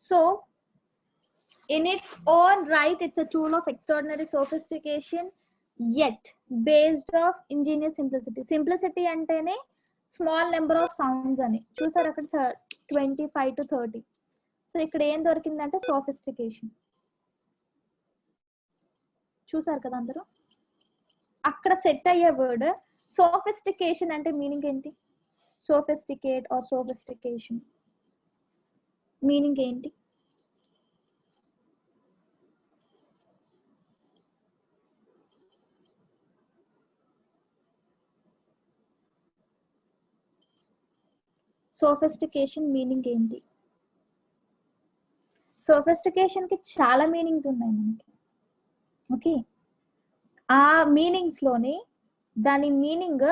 So in its own right it's a tool of extraordinary sophistication yet based of ingenious simplicity. Simplicity antene small number of sounds ani చూసారు అక్కడ 25 to 30. సో ఇక్కడ ఏం దొరికిందంటే సోఫిస్టికేషన్. చూసారు కదా అందరూ, అక్కడ సెట్ అయ్యే వర్డ్ సోఫిస్టికేషన్. అంటే మీనింగ్ ఏంటి? సోఫిస్టికేట్ ఆర్ సోఫిస్టికేషన్ మీనింగ్ ఏంటి? సోఫిస్టికేషన్ మీనింగ్ ఏంటి? సోఫిస్టికేషన్ కి చాలా మీనింగ్స్ ఉన్నాయి మనకి. ఓకే, ఆ మీనింగ్స్ లోని దాని మీనింగ్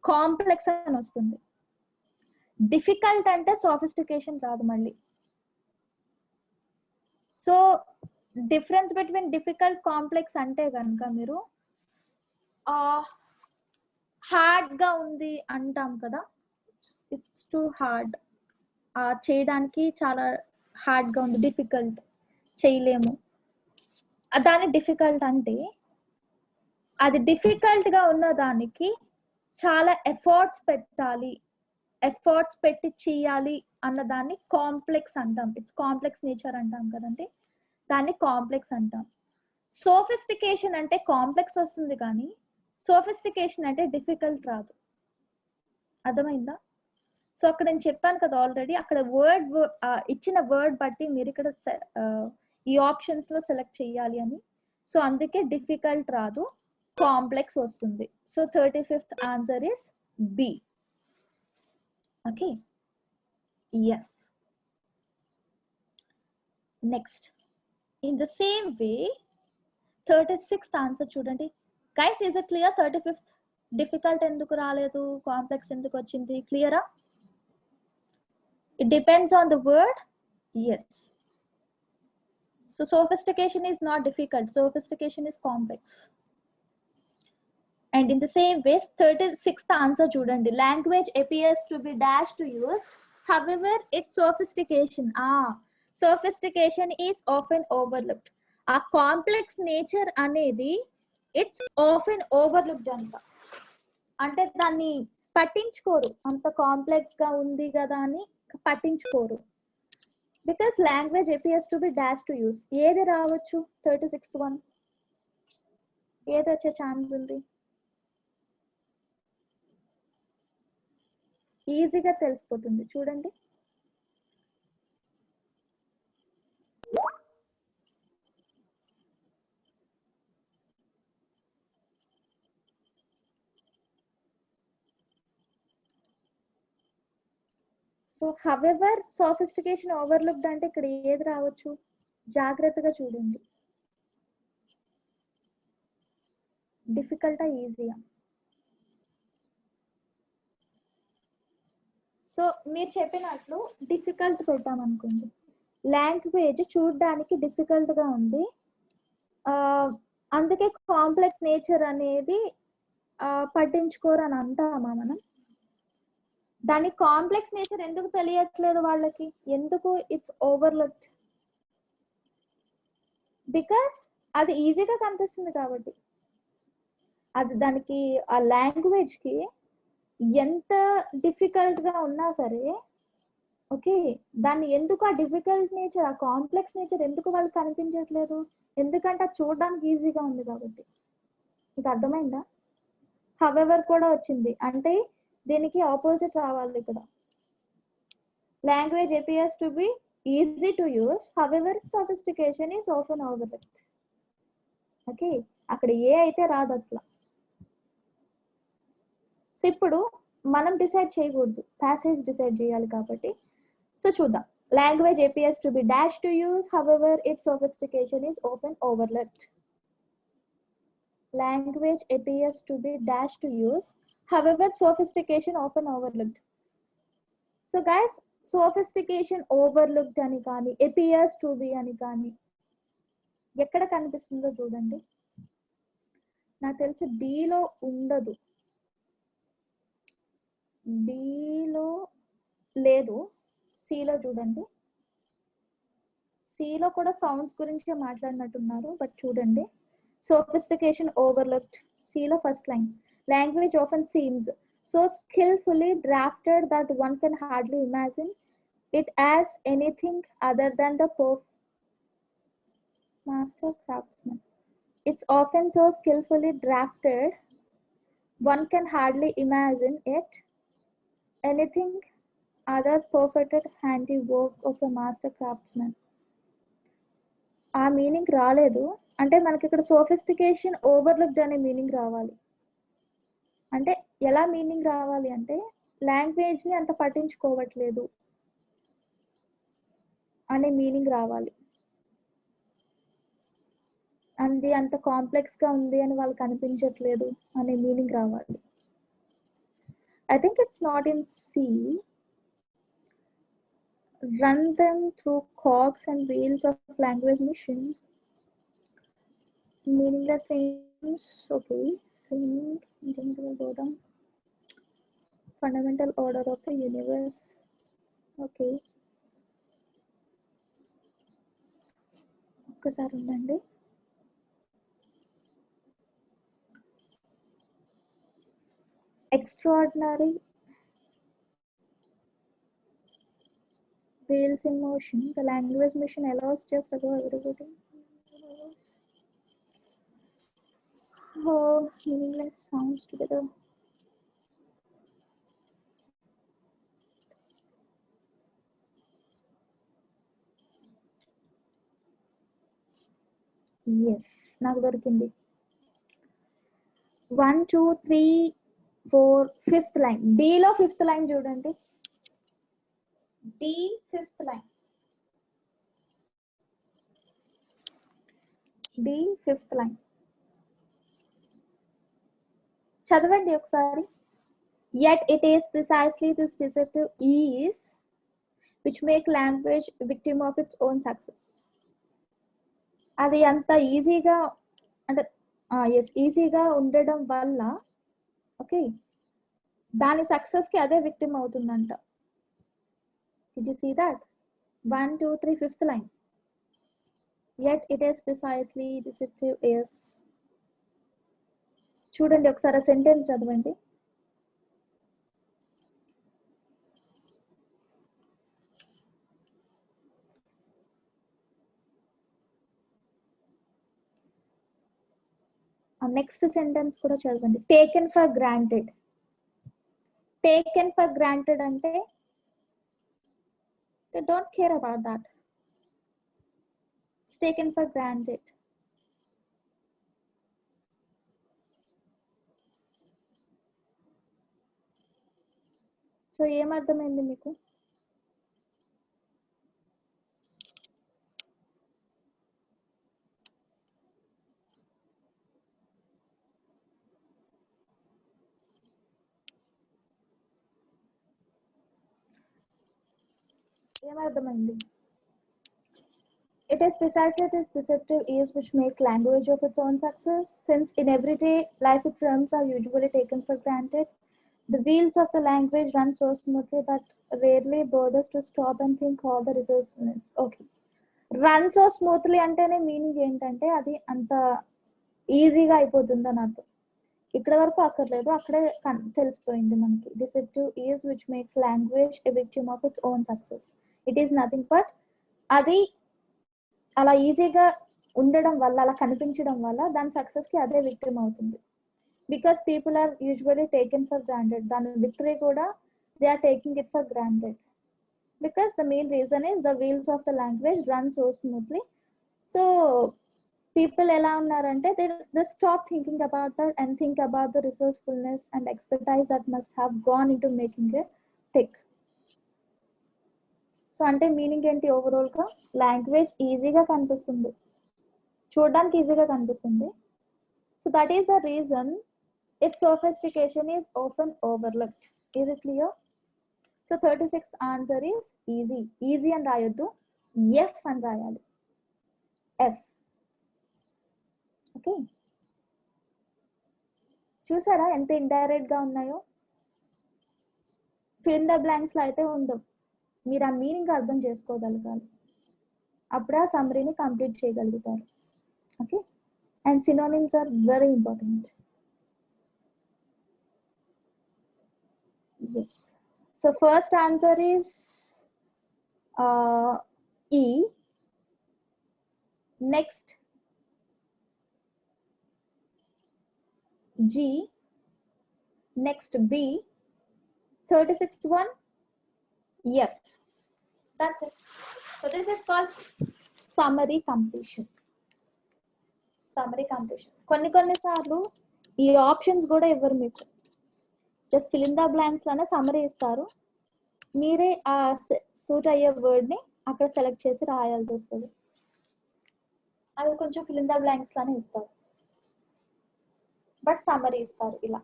కాంప్లెక్స్ అని వస్తుంది. డిఫికల్ట్ అంటే సోఫిస్టికేషన్ రాదు మళ్ళీ. So difference between difficult complex అంటే కనుక మీరు హార్డ్ గా ఉంది అంటాం కదా, ఇట్స్ టూ హార్డ్. చేయడానికి చాలా హార్డ్ గా ఉంది, డిఫికల్ట్, చేయలేము. దాని డిఫికల్ట్ అంటే అది డిఫికల్ట్ గా ఉన్న దానికి చాలా ఎఫర్ట్స్ పెట్టాలి, ఎఫర్ట్స్ పెట్టి చేయాలి అన్న దాన్ని కాంప్లెక్స్ అంటాం. ఇట్స్ కాంప్లెక్స్ నేచర్ అంటాం కదండి, దాన్ని కాంప్లెక్స్ అంటాం. సోఫిస్టికేషన్ అంటే కాంప్లెక్స్ వస్తుంది కానీ సోఫిస్టికేషన్ అంటే డిఫికల్ట్ రాదు. అర్థమైందా? సో అక్కడ నేను చెప్పాను కదా ఆల్రెడీ, అక్కడ వర్డ్ ఇచ్చిన వర్డ్ బట్టి మీరు ఇక్కడ ఈ ఆప్షన్స్ లో సెలెక్ట్ చేయాలి అని. సో అందుకే డిఫికల్ట్ రాదు, కాంప్లెక్స్ వస్తుంది. So 35th answer is B. Okay, yes. Next, in the same way 36th answer చూడండి guys. Is it clear? 35th difficult ఎందుకు రాలేదు, కాంప్లెక్స్ ఎందుకు వచ్చింది? క్లియరా? It depends on the word. Yes. So sophistication is not difficult, sophistication is complex. And in the same way 36th answer chudandi, language appears to be dash to use, however its sophistication sophistication is often overlooked. A complex nature anedi it's often overlooked anta, అంటే దాన్ని పట్టించుకోరు, అంత complex గా ఉంది కదా అని పట్టించుకోరు. Because language appears to be dash to use. ఏది రావచ్చు 36th వన్? ఏది వచ్చే ఛాన్స్ ఉంది? ఈజీగా తెలిసిపోతుంది చూడండి. సో హవెవర్ సోఫిస్టికేషన్ ఓవర్లుక్డ్ అంటే ఇక్కడ ఏది రావచ్చు? జాగ్రత్తగా చూడండి. డిఫికల్టా ఈజీయా? సో మీరు చెప్పినట్లు డిఫికల్ట్ పెట్టామనుకోండి, లాంగ్వేజ్ చూడడానికి డిఫికల్ట్ గా ఉంది, అందుకే కాంప్లెక్స్ నేచర్ అనేది పట్టించుకోరు అని అంటామా మనం? దాని కాంప్లెక్స్ నేచర్ ఎందుకు తెలియట్లేదు వాళ్ళకి? ఎందుకు ఇట్స్ ఓవర్లుక్డ్? బికాస్ అది ఈజీగా కనిపిస్తుంది కాబట్టి. అది దానికి ఆ లాంగ్వేజ్ కి ఎంత డిఫికల్ట్ గా ఉన్నా సరే, ఓకే, దాన్ని ఎందుకు ఆ డిఫికల్ట్ నేచర్, ఆ కాంప్లెక్స్ నేచర్ ఎందుకు వాళ్ళకి కనిపించట్లేదు? ఎందుకంటే అది చూడడానికి ఈజీగా ఉంది కాబట్టి. మీకు అర్థమైందా? హవెవర్ కూడా వచ్చింది అంటే దీనికి ఆపోజిట్ రావాలి ఇక్కడ. Language appears to be easy to use, however sophistication is often overlooked. Okay, అక్కడ ఏ అయితే రాదు అసలు. సో ఇప్పుడు మనం డిసైడ్ చేయకూడదు, ప్యాసేజ్ డిసైడ్ చేయాలి కాబట్టి. సో చూద్దాం. Language appears to be dash to use, however its sophistication is often overlooked. Language appears to be dash to use, however sophistication often overlooked. So guys, sophistication overlooked అని కానీ appears to be అని కానీ ఎక్కడ కనిపిస్తుందో చూడండి. నాకు తెలిసి below ఉండదు, బిలో లేదు, సిలో చూడండి. సిలో కూడా సౌండ్స్ గురించి మాట్లాడినట్టున్నారు, బట్ చూడండి. sophistication overlooked, సిలో first line. language often seems so skillfully drafted that one can hardly imagine it as anything other than the master craftsman. It's often so skillfully drafted one can hardly imagine it anything other perfected handiwork of a master craftsman. ఆ meaning రాలేదు అంటే మనకి ఇక్కడ sophistication overlooked అనే meaning రావాలి. అంటే ఎలా meaning రావాలి అంటే లాంగ్వేజ్ ని అంత పట్టించుకోవట్లేదు అనే మీనింగ్ రావాలి. అది అంత కాంప్లెక్స్ గా ఉంది అని వాళ్ళకి అనిపించట్లేదు అనే మీనింగ్ రావాలి. I think it's not in C. Run them through cogs and wheels of language machine. Meaningless names. Okay. Sing, go down. Fundamental order of the universe. Okay, ఒక్కసారి ఉండండి. Extraordinary wheels in motion. The language mission allows just about everybody. Oh, meaningless sounds together. Yes, నాకు దొరికింది. 1 2 3 4 5th line. D లో 5th line చూడండి. D 5th line. D 5th line చదవండి ఒకసారి. Yet it is precisely this deceptive ease which make language victim of its own success. అది అంత ఈజీగా అంటే ఈజీగా ఉండడం వల్ల ఓకే దాని సక్సెస్ కి అదే విక్టిమ్ అవుతుందంట. Did you see that? 1 2 3 5th line. Yet it is precisely deceptive is. చూడండి ఒకసారి సెంటెన్స్ చదవండి. నెక్స్ట్ సెంటెన్స్ కూడా చదవండి. Taken for granted. Taken for granted అంటే they don't care about that. It's taken for granted. So ఏమర్థమైంది మీకు? ఏమర్థమైంది? It is precisely this deceptive ease which make language of its own success, since in everyday life its terms are usually taken for granted. The wheels of the language run so smoothly that rarely bothers to stop and think all the resourcefulness. Okay, run so smoothly అంటేనే meaning ఏంటంటే అది అంత ఈజీగా అయిపోతుంది అని అర్థం. ఇక్కడ వరకు అక్కర్లేదు, అక్కడే తెలిసిపోయింది మనకి. Deceptive ease which makes language a victim of its own success. It is nothing but అది అలా ఈజీగా ఉండడం వల్ల, అలా కనిపించడం వల్ల దాని సక్సెస్ కి అదే విక్టిమ్ అవుతుంది. Because people are usually taken for granted. దాని విక్టరీ కూడా they are taking it for granted. Because the main reason is the wheels of the language run so smoothly. So people ఎలా ఉన్నారంటే they stop thinking about that and think about the resourcefulness and expertise that must have gone into making a tech. So అంటే meaning ఏంటి? Overall గా language ఈజీగా కనిపిస్తుంది, చూడడానికి ఈజీగా కనిపిస్తుంది. So that is the reason it's sophistication is often overlooked. Is it clear? So 36th answer is easy. Easy అని రాయొద్దు, F అని రాయాలి. ఎఫ్. ఓకే, చూసారా ఎంత ఇండైరెక్ట్ గా ఉన్నాయో? ఫిల్ ఇన్ ద బ్లాంక్స్ లో అయితే ఉండవు. మీరు ఆ మీనింగ్ అర్థం చేసుకోగలగాలి, అప్పుడే ఆ సమ్మరీని కంప్లీట్ చేయగలుగుతారు. Okay, and synonyms are very important. yes, so first answer is E. Next G. Next B. 36th one F. That's it. So this is called summary completion. Summary completion. కొన్ని సార్లు ఈ options కూడా ఇవ్వరు మీకు, just fill in the blanks లోనే summary ఇస్తారు. మీరే ఆ సూట్ అయ్యే వర్డ్ ని అక్కడ సెలెక్ట్ చేసి రాయాల్సి వస్తుంది. అది కొంచెం ఫిల్ ఇన్ ద బ్లాంక్స్ లోనే ఇస్తారు, బట్ సమ్మరీ ఇస్తారు ఇలా.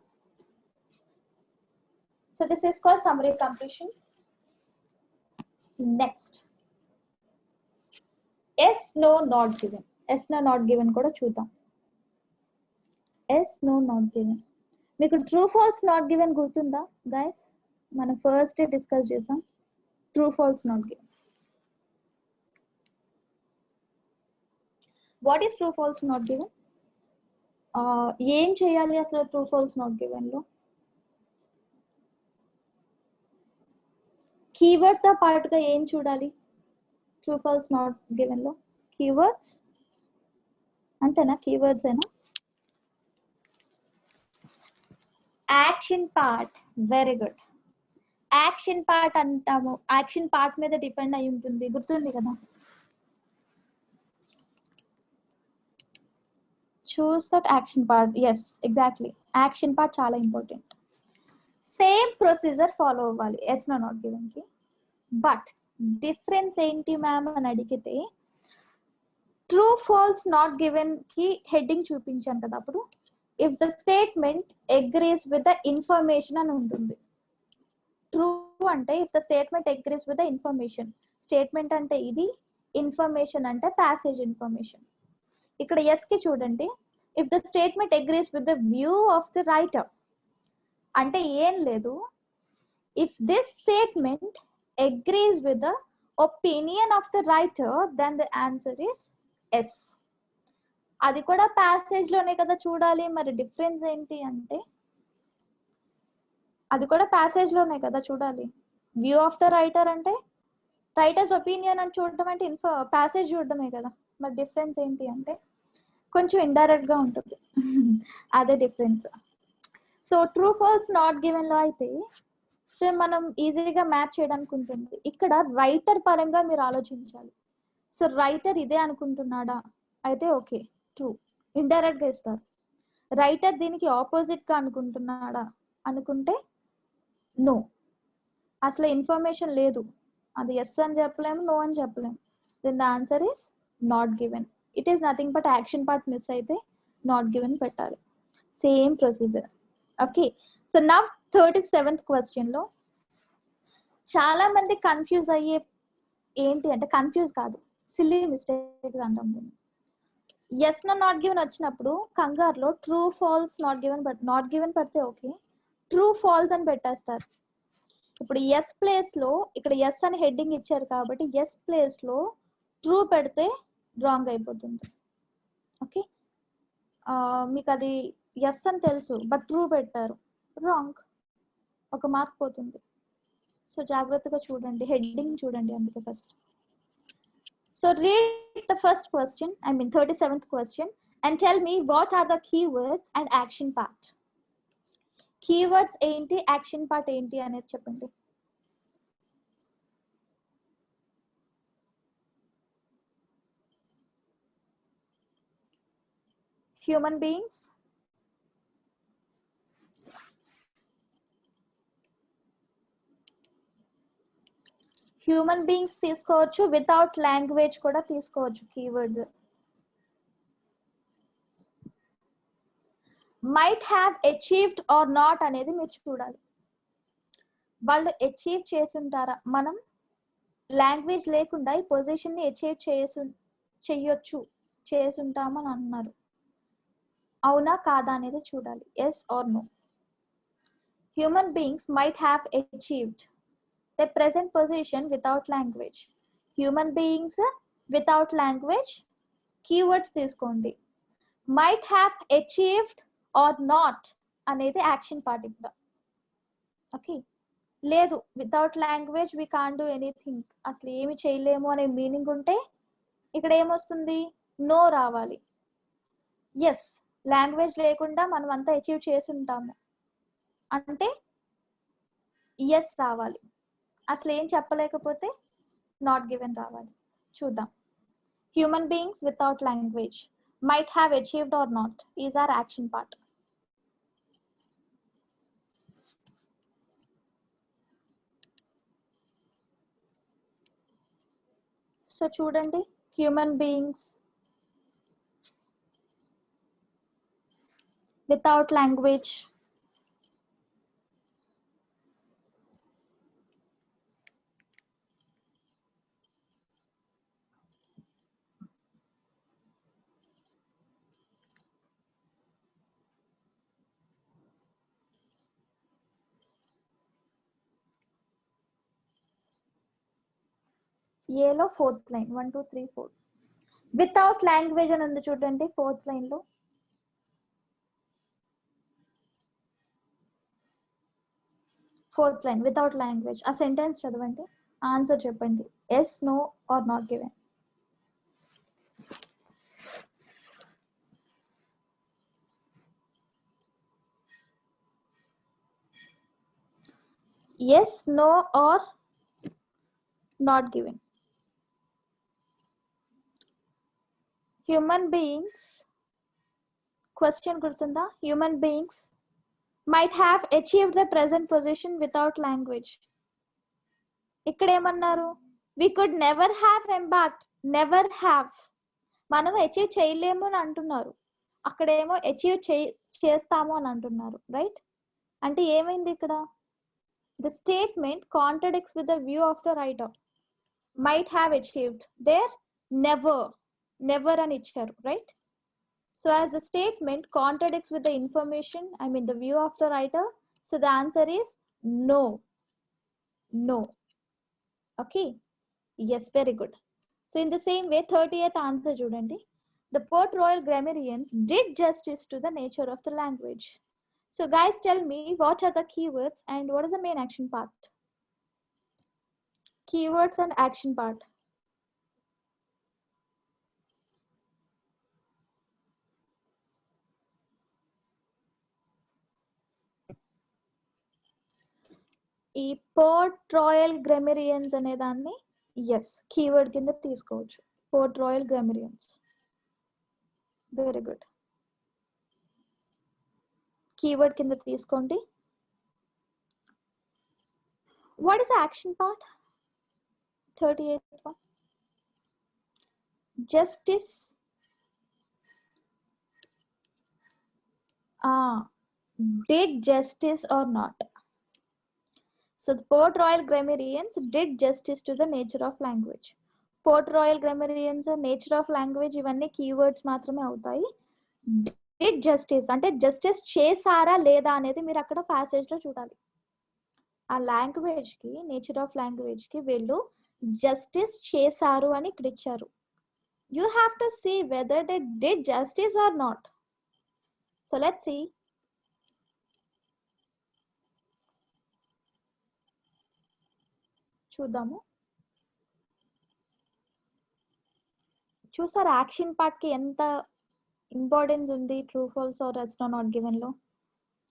So this is called summary completion. Next yes no not given. Yes no not given కూడా చూద్దాం. Yes no not given. మీకు ట్రూ ఫాల్స్ నాట్ గివెన్ గుర్తుందా గైస్? మనం ఫస్ట్ డిస్కస్ చేసాం. True false not given. What is true false not given? ఏం చేయాలి అసలు true false not given లో? కీవర్డ్ తో పాటుగా ఏం చూడాలి ట్రూ ఫాల్స్ నాట్ గివెన్ లో? కీవర్డ్స్ అంతేనా? కీవర్డ్స్ ఏనా? Action part, very good. Action part అంటాము, యాక్షన్ పార్ట్ మీద డిపెండ్ అయి ఉంటుంది, గుర్తుంది కదా. Choose that action part. Yes, exactly, action part చాలా ఇంపార్టెంట్. సేమ్ ప్రొసీజర్ ఫాలో అవ్వాలి ఎస్ నో నాట్ గివెన్ కి. బట్ డిఫరెన్స్ ఏంటి మ్యామ్ అని అడిగితే, ట్రూ ఫాల్స్ నాట్ గివెన్ కి హెడ్డింగ్ చూపించాను కదా అప్పుడు, if the statement agrees with the information అని ఉంటుంది. ట్రూ అంటే if the statement agrees with the information. Statement అంటే ఇది, ఇన్ఫర్మేషన్ అంటే ప్యాసేజ్ ఇన్ఫర్మేషన్. ఇక్కడ ఎస్ కి చూడండి, if the statement agrees with the view of the writer అంటే ఏం లేదు, if this statement agrees with the opinion of the writer then the answer is yes. అది కూడా ప్యాసేజ్ లోనే కదా చూడాలి, మరి డిఫరెన్స్ ఏంటి అంటే అది కూడా ప్యాసేజ్ లోనే కదా చూడాలి. వ్యూ ఆఫ్ ద రైటర్ అంటే రైటర్స్ ఒపీనియన్ అని చూడటం అంటే ప్యాసేజ్ చూడటమే కదా, మరి డిఫరెన్స్ ఏంటి అంటే కొంచెం ఇండైరెక్ట్ గా ఉంటుంది. అదే difference. So true false not given లో అయితే సో మనం ఈజీగా మ్యాచ్ చేయడానికి ఉంటుంది. ఇక్కడ రైటర్ పరంగా మీరు ఆలోచించాలి. సో రైటర్ ఇదే అనుకుంటున్నాడా అయితే ఓకే ట్రూ, ఇండైరెక్ట్ గా ఇస్తారు. రైటర్ దీనికి ఆపోజిట్ గా అనుకుంటున్నాడా అనుకుంటే నో, అసలు ఇన్ఫర్మేషన్ లేదు, అది ఎస్ అని చెప్పలేము, నో అని చెప్పలేము. Then the answer is not given. It is nothing but action part miss అయితే నాట్ గివెన్ పెట్టాలి. Same procedure. ఓకే, సో నా 37th క్వశ్చన్ లో చాలా మంది కన్ఫ్యూజ్ అయ్యే ఏంటి అంటే, కన్ఫ్యూజ్ కాదు, సిల్లీ మిస్టేక్ అంటాం. ఎస్ నో నాట్ గివెన్ వచ్చినప్పుడు కంగారులో true false not given not given పెడితే ఓకే, ట్రూ ఫాల్స్ అని పెట్టేస్తారు. ఇప్పుడు ఎస్ ప్లేస్ లో ఇక్కడ ఎస్ అని హెడ్డింగ్ ఇచ్చారు కాబట్టి ఎస్ ప్లేస్ లో ట్రూ పెడితే రాంగ్ అయిపోతుంది. ఓకే, మీకు అది ఎస్ అని తెలుసు బట్ ట్రూ పెట్టారు, రాంగ్, ఒక మార్క్ పోతుంది. సో జాగ్రత్తగా చూడండి, హెడ్డింగ్ చూడండి అందుకే first. So read the first question, I mean 37th question, and tell me what are the keywords and action part. Keywords ఏంటి, యాక్షన్ పార్ట్ ఏంటి అనేది చెప్పండి. హ్యూమన్ బీయింగ్స్, హ్యూమన్ బీయింగ్స్ తీసుకోవచ్చు, వితౌట్ లాంగ్వేజ్ కూడా తీసుకోవచ్చు keywords. Might have achieved or not అనేది మీరు చూడాలి. వాళ్ళు అచీవ్ చేసుంటారా, మనం లాంగ్వేజ్ లేకుండా ఈ పొజిషన్ ని అచీవ్ చెయ్యొచ్చు, చేసుంటామని అన్నారు, అవునా కాదా అనేది చూడాలి, yes or no. Human beings might have achieved the present position without language. Human beings without language keywords తీసుకోండి. Might have achieved or not అనేది యాక్షన్ పార్ట్ ఇక్కడ. ఓకే, లేదు without language we can't do anything, అసలు ఏమి చేయలేము అనే meaning ఉంటే ఇక్కడ ఏమొస్తుంది, నో రావాలి. ఎస్, లాంగ్వేజ్ లేకుండా మనం అంతా అచీవ్ చేసి ఉంటాము అంటే ఎస్ రావాలి. అసలు ఏం చెప్పలేకపోతే నాట్ గివెన్ రావాలి. చూద్దాం. Human beings without language might have achieved or not is our action part. So చూడండి, human beings without language, ఏలో ఫోర్త్ లైన్ 1 2 3 4 వితౌట్ లాంగ్వేజ్ అని ఉంది చూడండి ఫోర్త్ లైన్ లో. ఫోర్త్ లైన్ వితౌట్ లాంగ్వేజ్ ఆ సెంటెన్స్ చదవండి, ఆన్సర్ చెప్పండి. Yes, no or not given. Yes, no or not given. Human beings, question gurtunda, human beings might have achieved the present position without language. ఇక్కడ ఏమన్నారు? We could never have embarked, never have. మనం achieve చేయలేము అని అంటున్నారు, అక్కడేమో achieve చేస్తాము అని అంటున్నారు, రైట్? అంటే ఏమైంది ఇక్కడ? The statement contradicts with the view of the writer. Might have achieved, there never అని ఇచ్చారు, right? So as the statement contradicts with the information, I mean the view of the writer, so the answer is no. Okay, yes, very good. So in the same way 30th answer chudandi, the Port Royal grammarians did justice to the nature of the language. So guys, tell me what are the keywords and what is the main action part? Keywords and action part. ఈ Port Royal grammarians అనే దాన్ని as keyword కింద తీసుకోవచ్చు. Port Royal grammarians, very good, keyword కింద తీసుకోండి. What is action part? 38th one, justice. Did justice or not? So the Port Royal grammarians did justice to the nature of language. Port Royal grammarians nature of language ఇవన్నీ keywords మాత్రమే అవుతాయి. did justice అంటే justice చేసారా లేదా అనేది మీరు అక్కడ passage లో చూడాలి. ఆ లాంగ్వేజ్ కి, నేచర్ ఆఫ్ లాంగ్వేజ్ కి వీళ్ళు జస్టిస్ చేశారు అని ఇక్కడ ఇచ్చారు. You have to see whether they did justice or not. So let's see. చూద్దాము. చూసారు యాక్షన్ పార్ట్ కి ఎంత ఇంపార్టెన్స్ ఉంది true false or yes no not given లో.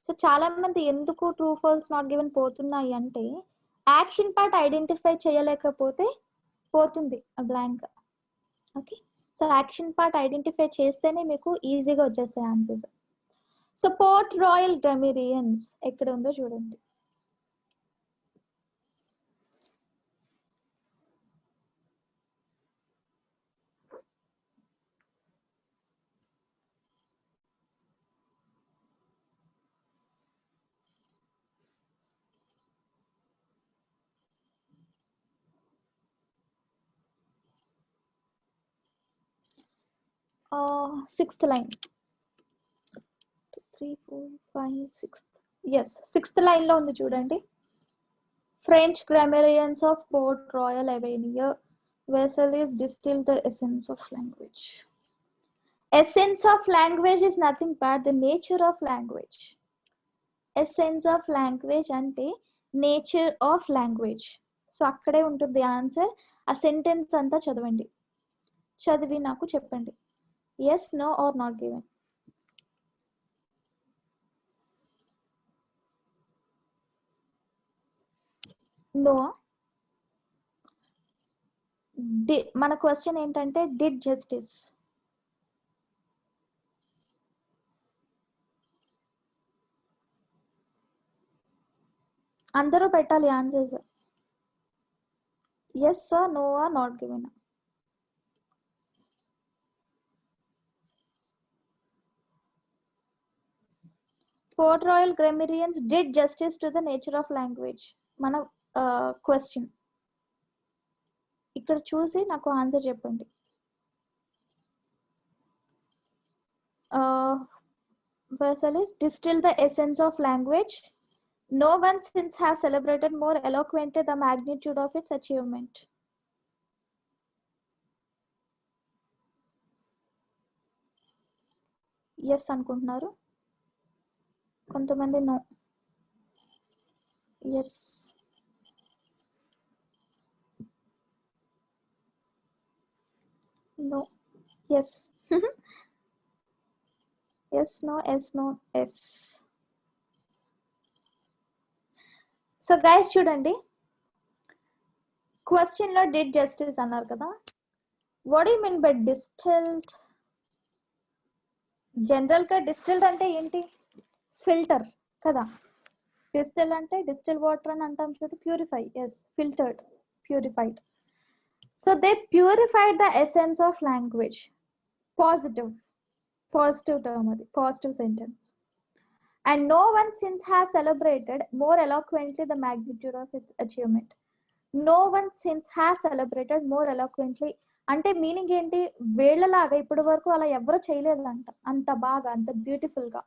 సో చాలా మంది ఎందుకు ట్రూ ఫాల్స్ నాట్ గివెన్ పోతున్నాయి అంటే యాక్షన్ పార్ట్ ఐడెంటిఫై చేయలేకపోతే పోతుంది ఆ blank. Okay, so action part identify చేస్తేనే మీకు ఈజీగా వచ్చేస్తాయి ఆన్సర్స్. సో పోర్ట్ రాయల్ గ్రామరియన్స్ ఎక్కడ ఉందో చూడండి. Sixth line. 2, 3, 4, 5, 6. Yes, sixth line లో ఉంది చూడండి. French grammarians of Port Royal Avenue vessel is distilled the essence of language. Essence of language is nothing but the nature of language. Essence of language అంటే nature of language. So అక్కడే ఉంటుంది answer. ఆ sentence అంతా చదవండి, చదివి నాకు చెప్పండి. Yes, no or not given. No. మన క్వశ్చన్ ఏంటంటే did justice. అందరూ పెట్టాలి answers. Yes or no or not given. Port Royal grammarians did justice to the nature of language. మన క్వశ్చన్ ఇక్కడ చూసి నాకు ఆన్సర్ చెప్పండి. Vessel is distill the essence of language. No one since have celebrated more eloquently the magnitude of its achievement. Yes అనుకుంటున్నారు, కొంతమంది no. Yes, no, yes. Yes, no, yes, no, yes. So guys చూడండి, question లో did justice అన్నారు కదా, what you mean by distilled? General గా distilled అంటే ఏంటి? Filter కదా. డిస్టిల్ అంటే డిస్టిల్ వాటర్ అని అంటాం చూడు, purify. Yes, filtered, purified. So they purified the essence of language. Positive term, అది positive sentence. And no one since has celebrated more eloquently the magnitude of its achievement. No one since has celebrated more eloquently అంటే meaning ఏంటి? వీళ్ళలాగా ఇప్పటి వరకు అలా ఎవరు చేయలేదంట, అంత బాగా, అంత బ్యూటిఫుల్ గా.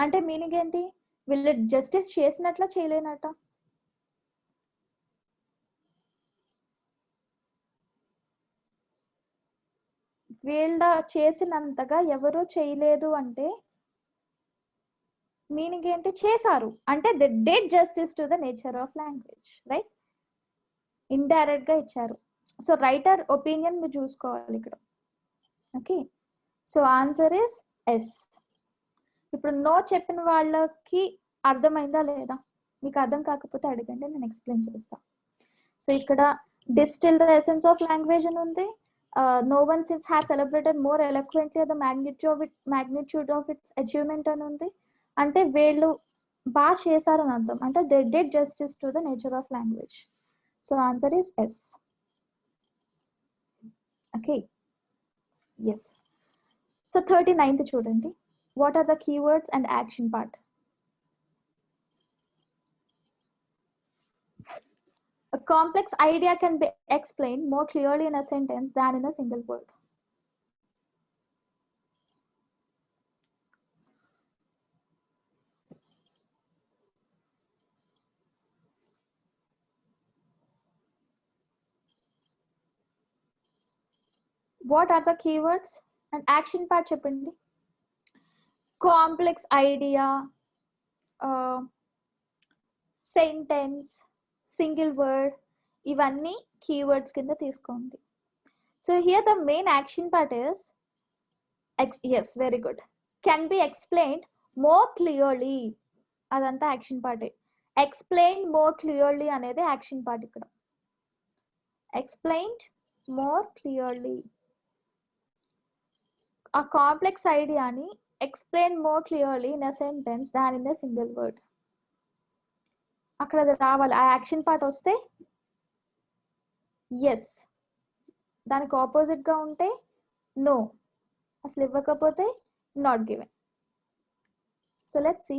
అంటే మీనింగ్ ఏంటి? వీళ్ళు జస్టిస్ చేసినట్ల చేయలేనట. వీళ్ళ చేసినంతగా ఎవరు చేయలేదు అంటే మీనింగ్ ఏంటి? చేశారు అంటే they did justice to the nature of language, right? Indirect గా ఇచ్చారు. సో రైటర్ ఒపీనియన్ మీరు చూసుకోవాలి ఇక్కడ. Okay, so answer is yes. ఇప్పుడు నో చెప్పిన వాళ్ళకి అర్థమైందా లేదా? మీకు అర్థం కాకపోతే అడగండి, నేను ఎక్స్ప్లెయిన్ చేస్తా. సో ఇక్కడ distil the essence of language అని ఉంది. No one since has celebrated more eloquently the magnitude of its achievement అని ఉంది. అంటే వీళ్ళు బాగా చేశారని అర్థం, అంటే they did justice to the nature of language. So answer is yes. Okay, yes. So 39th చూడండి, what are the keywords and action part? A complex idea can be explained more clearly in a sentence than in a single word. What are the keywords and action part చెప్పండి. Complex idea, sentence, single word, ఇవన్నీ keywords కింద తీసుకోండి. So here the main action part is yes, very good, can be explained more clearly. అదంతా action పార్టే. Explain more clearly అనేది action part ఇక్కడ. Explained more clearly, ఆ complex ఐడియాని explain more clearly in a sentence than in a single word. అక్కడ అది రావాలి, ఆ యాక్షన్ పార్ట్ వస్తే ఎస్, దానికి ఆపోజిట్ గా ఉంటే నో, అసలు ఇవ్వకపోతే not given. So let's see.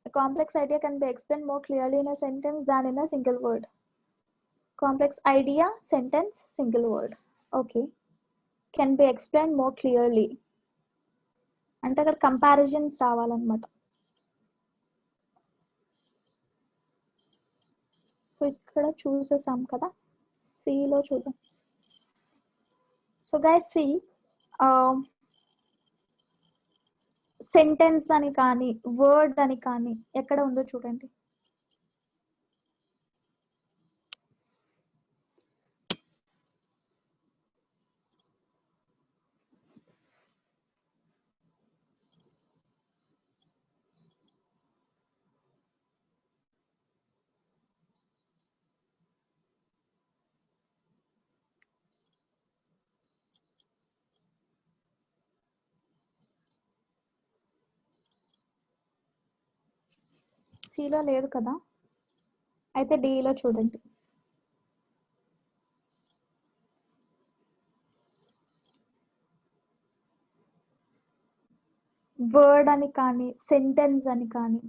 A complex idea can be explained more clearly in a sentence than in a single word. Complex idea, sentence, single word. Okay. Can be explained more clearly. అంటే అక్కడ comparisons రావాలన్నమాట. So ఇక్కడ చూసేసాం కదా, సిలో చూద్దాం. So guys C, sentence అని కానీ word అని కానీ ఎక్కడ ఉందో చూడండి. సిలో లేదు కదా, అయితే డిలో చూడండి. వర్డ్ అని కానీ సెంటెన్స్ అని కానీ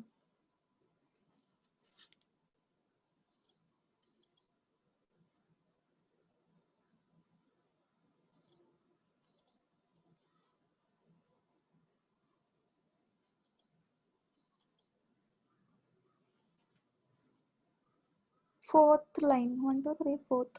fourth line, 1 2 3 4th.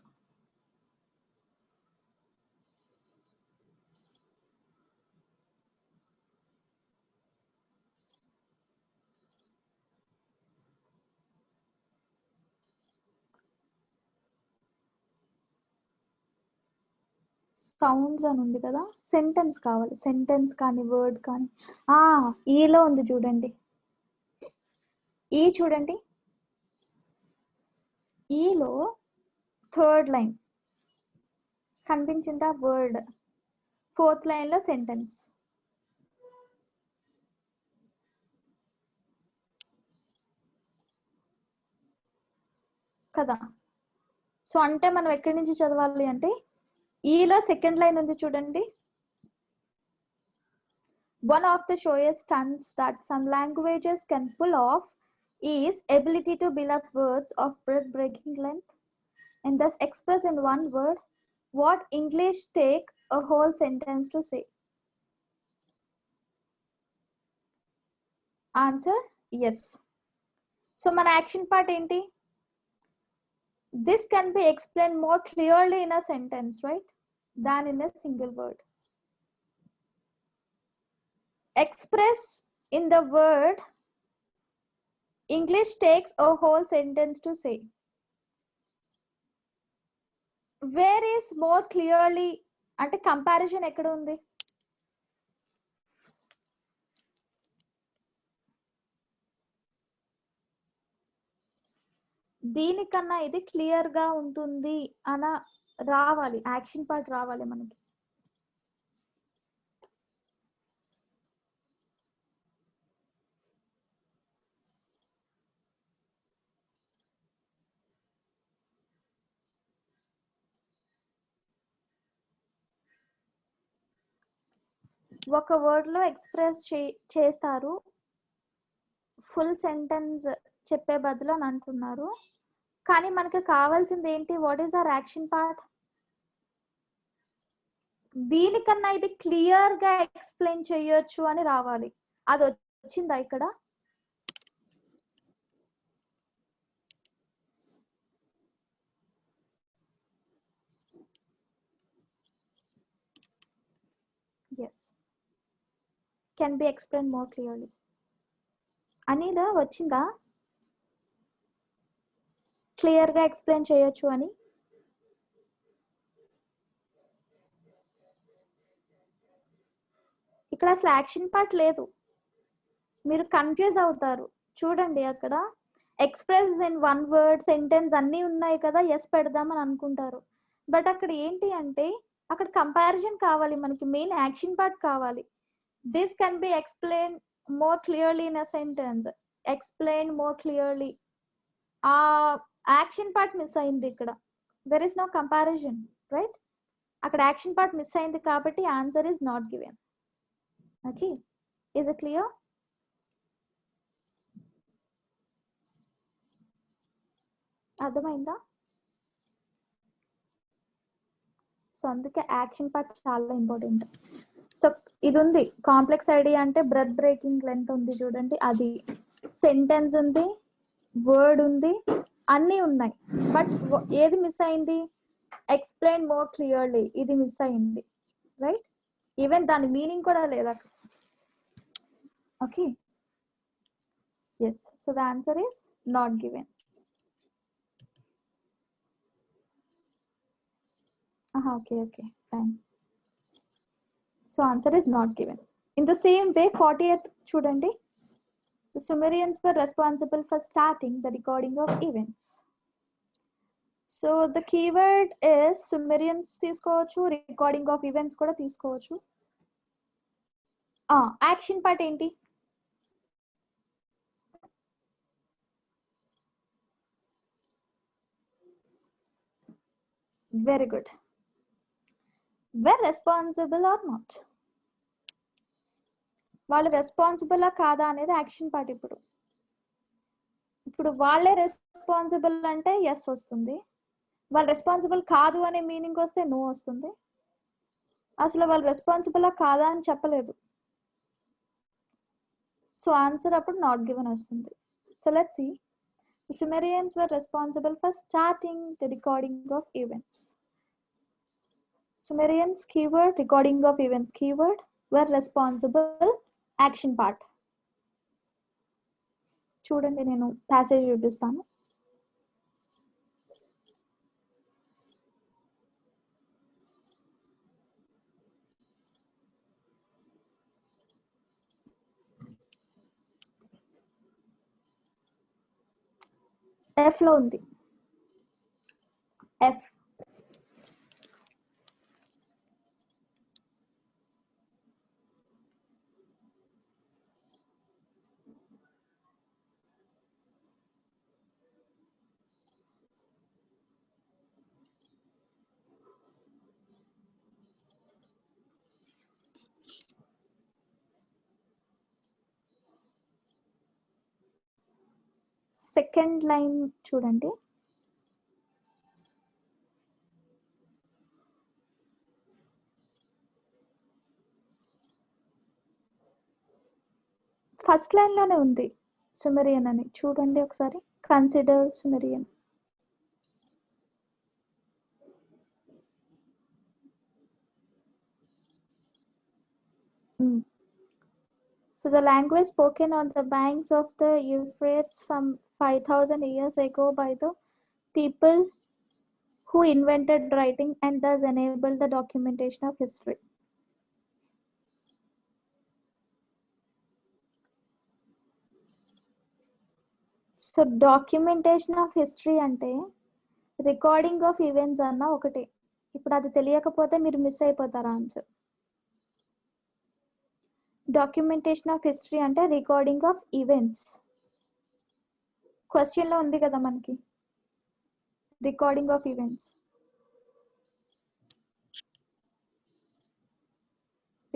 సౌండ్స్ అని ఉంది కదా, సెంటెన్స్ కావాలి. సెంటెన్స్ కానీ వర్డ్ కానీ. ఈలో ఉంది చూడండి, ఈ చూడండి, ఈలో థర్డ్ లైన్ కనిపించిందా? వర్డ్. ఫోర్త్ లైన్ లో సెంటెన్స్. కదా. సో అంటే మనం ఎక్కడి నుంచి చదవాలి అంటే, ఈలో సెకండ్ లైన్ ఉంది చూడండి. One of the surest stunts that some languages can pull off is ability to build up words of breathtaking length and thus express in one word what English take a whole sentence to say. Answer yes. So మన action part ఏంటి? This can be explained more clearly in a sentence, right, than in a single word. Express in the word English takes a whole sentence to say. Where is more clearly అంటే comparison ఎక్కడ ఉంది? దీనికన్నా ఇది clear గా ఉంటుంది అన రావాలి, action part రావాలి మనకి. ఒక వర్డ్ లో ఎక్స్ప్రెస్ చేస్తారు, ఫుల్ సెంటెన్స్ చెప్పే బదులు అని అంటున్నారు. కానీ మనకి కావాల్సింది ఏంటి? What is our action part? దీనికన్నా ఇది క్లియర్ గా ఎక్స్ప్లెయిన్ చేయొచ్చు అని రావాలి. అది వచ్చిందా ఇక్కడ? Yes, can be explain more clearly. అనిదా వచ్చిందా? క్లియర్ గా ఎక్స్ప్లెయిన్ చేయొచ్చు అని. ఇక్కడ అసలు యాక్షన్ పార్ట్ లేదు, మీరు కన్ఫ్యూజ్ అవుతారు. చూడండి అక్కడ express in one word, sentence అన్ని ఉన్నాయి కదా, ఎస్ పెడదామని అనుకుంటారు. బట్ అక్కడ ఏంటి అంటే అక్కడ కంపారిజన్ కావాలి మనకి, మెయిన్ యాక్షన్ పార్ట్ కావాలి. This can be explain more clearly in a sentence, explain more clearly. ఆ యాక్షన్ పార్ట్ మిస్ అయింది ఇక్కడ. There is no comparison, right? అక్కడ యాక్షన్ పార్ట్ మిస్ అయింది కాబట్టి answer is not given. Okay, is it clear? అర్థమైందా? So అందుకే action part చాలా important. So ఇది ఉంది, కాంప్లెక్స్ ఐడియా అంటే బ్రెత్ బ్రేకింగ్ లెంత్ ఉంది చూడండి, అది. సెంటెన్స్ ఉంది, వర్డ్ ఉంది, అన్నీ ఉన్నాయి. బట్ ఏది మిస్ అయింది? ఎక్స్ప్లెయిన్ మోర్ క్లియర్లీ, ఇది మిస్ అయింది, రైట్? ఈవెన్ దాని మీనింగ్ కూడా లేదా. Okay, yes. So the answer is not given. Okay, okay, fine. So answer is not given. In the same way, 40th చూడండి, the Sumerians were responsible for starting the recording of events. So the keyword is Sumerians తీసుకోవచ్చు, recording of events కూడా తీసుకోవచ్చు. Action part ఏంటి? Very good. were responsible or not, వాళ్ళు responsible కాదా అనేది action part. ఇప్పుడు వాళ్ళే రెస్పాన్సిబుల్ అంటే ఎస్ వస్తుంది, వాళ్ళు రెస్పాన్సిబుల్ కాదు అనే మీనింగ్ వస్తే నో వస్తుంది. అసలు వాళ్ళు రెస్పాన్సిబుల్ కాదా అని చెప్పలేదు, సో ఆన్సర్ అప్పుడు నాట్ గివెన్ వస్తుంది. So let's see. The Sumerians were responsible for starting the recording of events. Sumerians keyword, recording of events keyword, were responsible, action part. చూడండి, నేను ప్యాసేజ్ చూపిస్తాను. ఎఫ్ లో ఉంది. ఎఫ్ సెకండ్ లైన్ చూడండి. First line లోనే ఉంది సుమెరియన్ అని, చూడండి ఒకసారి. Consider సుమెరియన్. So the language spoken on the banks of the Euphrates some 5,000 years ago by the people who invented writing and thus enabled the documentation of history. So documentation of history అంటే recording of events అన్న ఒకటే. ఇప్పుడు అది తెలియకపోతే మీరు miss అయిపోతారు answer. Documentation of history అంటే recording of events. Question లో ఉంది కదా మనకి recording of events.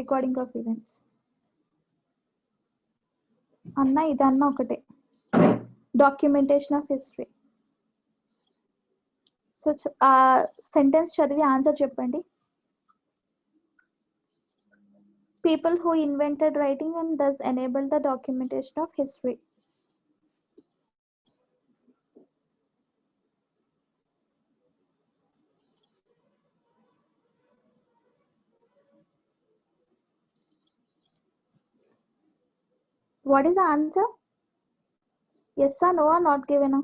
Recording of events అన్న ఇదన్న ఒకటే డాక్యుమెంటేషన్ ఆఫ్ హిస్టరీ. సో ఆ సెంటెన్స్ చదివి ఆన్సర్ చెప్పండి. People who invented writing and thus enabled the documentation of history. What is the answer? Yes or no or not given?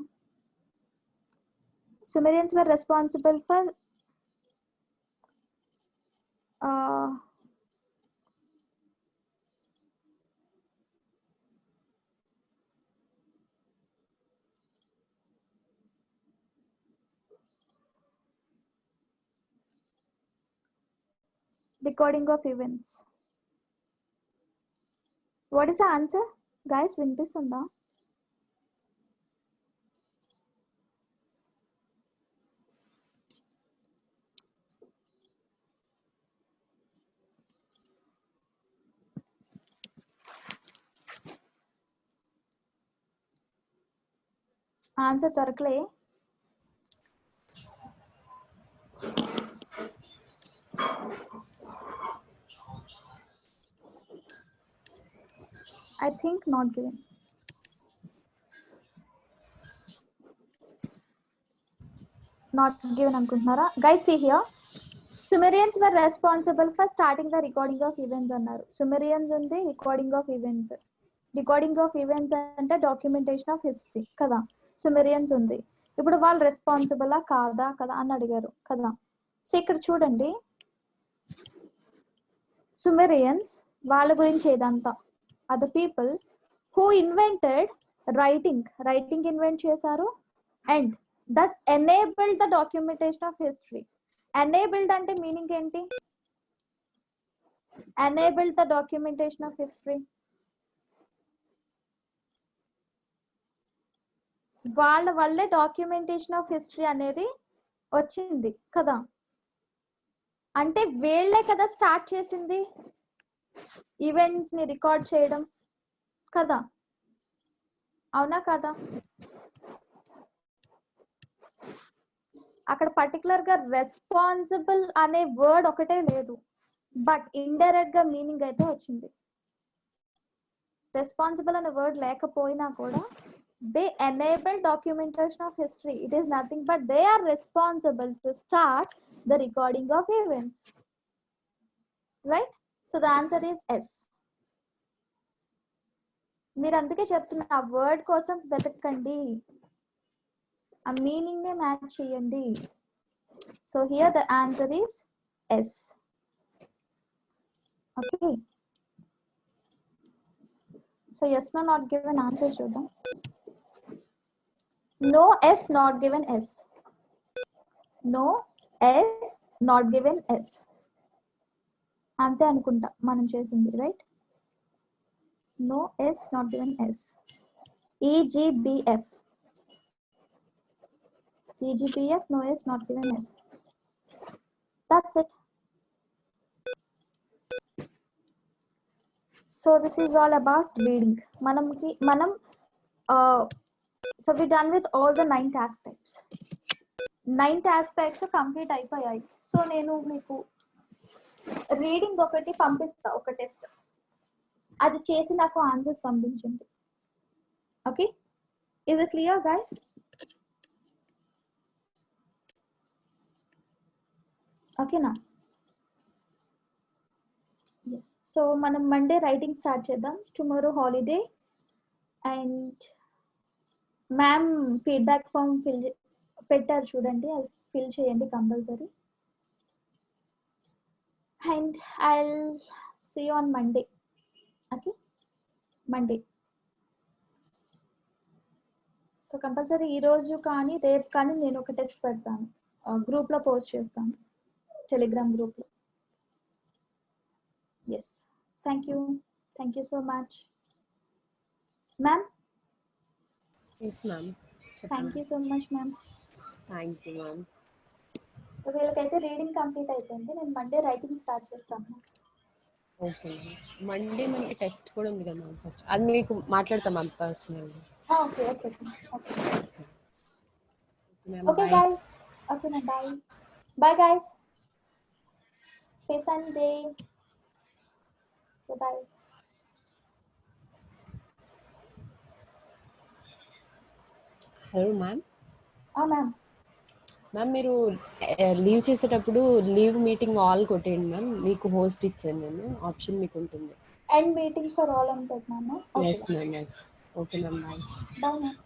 Sumerians were responsible for recording of events. What is the answer? Guys, వినిపిస్తుందా? Answer దొరకలే. I think not given. Not given అనుకుంటున్నారా? Guys, see here. Sumerians were responsible for starting the recording of events అన్నారు. Sumerians ఉంది recording of events. Recording of events అంటే documentation of history కదా. సుమెరియన్స్ ఉంది. ఇప్పుడు వాళ్ళు రెస్పాన్సిబులా కాదా కదా అని అడిగారు కదా. సో ఇక్కడ చూడండి, సుమెరియన్స్ వాళ్ళ గురించి ఏదంతా other people who invented writing invent చేశారు and thus enabled the documentation of history. Enabled అంటే మీనింగ్ ఏంటి? Enabled the documentation of history. వాళ్ళ వల్లే డాక్యుమెంటేషన్ ఆఫ్ హిస్టరీ అనేది వచ్చింది కదా. అంటే వీళ్ళే కదా స్టార్ట్ చేసింది ఈవెంట్స్ ని రికార్డ్ చేయడం కదా, అవునా కదా? అక్కడ పర్టికులర్ గా రెస్పాన్సిబుల్ అనే వర్డ్ ఒకటే లేదు, బట్ ఇండైరెక్ట్ గా మీనింగ్ అయితే వచ్చింది. రెస్పాన్సిబుల్ అనే వర్డ్ లేకపోయినా కూడా they enable documentation of history. It is nothing but they are responsible to start the recording of events, right? So the answer is S. మీరు అందుకే చెప్తున్నా ఆ వర్డ్ కోసం వెతకండి, ఆ మీనింగ్ ని మ్యాచ్ చేయండి. So here the answer is yes. Okay, so yes no not given answer చూద్దాం. No S not given S. No S not given S. అంతే అనుకుంటా మనం చేసింది, right? No S not given S. EGBF. EGBF, no S not given S. That's it. So this is all about reading. So we done with all the 9 task types. 9 task types complete అయిపోయాయి. So నేను మీకు reading ఒకటి పంపిస్తా, ఒక test. అది చేసి నాకు answers పంపించండి. Okay, is it clear guys? ఓకేనా? ఎస్. సో మనం మండే రైటింగ్ స్టార్ట్ చేద్దాం. Tomorrow holiday. And ma'am feedback form పెట్టారు చూడండి, అది ఫిల్ చేయండి compulsory. And I'll see you on Monday. Okay, Monday. So compulsory ఈరోజు కానీ రేపు కానీ నేను ఒక టెస్ట్ పెడతాను, గ్రూప్లో పోస్ట్ చేస్తాను, టెలిగ్రామ్ గ్రూప్లో. Yes, thank you so much ma'am. Yes, ma'am. Thank you so much ma'am. Thank you, ma'am. So వీళ్ళకైతే రీడింగ్ కంప్లీట్ అయిపోయింది. నేను మండే రైటింగ్ స్టార్ట్ చేస్తాను. Okay ma'am. మండే మనకి టెస్ట్ కూడా ఉంది కదా మ్యామ్. ఫస్ట్ అది మీకు మాట్లాడతాం ma'am personal. Okay okay okay ma'am. Okay bye. Okay ma'am, bye bye guys. Pace and day. Bye. Hello ma'am. Ma'am. Ma'am మీరు లీవ్ చేసేటప్పుడు లీవ్ మీటింగ్ ఆల్ కొట్టేయండి మ్యామ్. మీకు హోస్ట్ ఇచ్చాను నేను, ఆప్షన్ మీకు ఉంటుంది. ఎండ్ మీటింగ్ ఫర్ ఆల్ అని పెట్టినాను. Yes ma'am, yes. Okay ma'am, bye. Bye ma'am.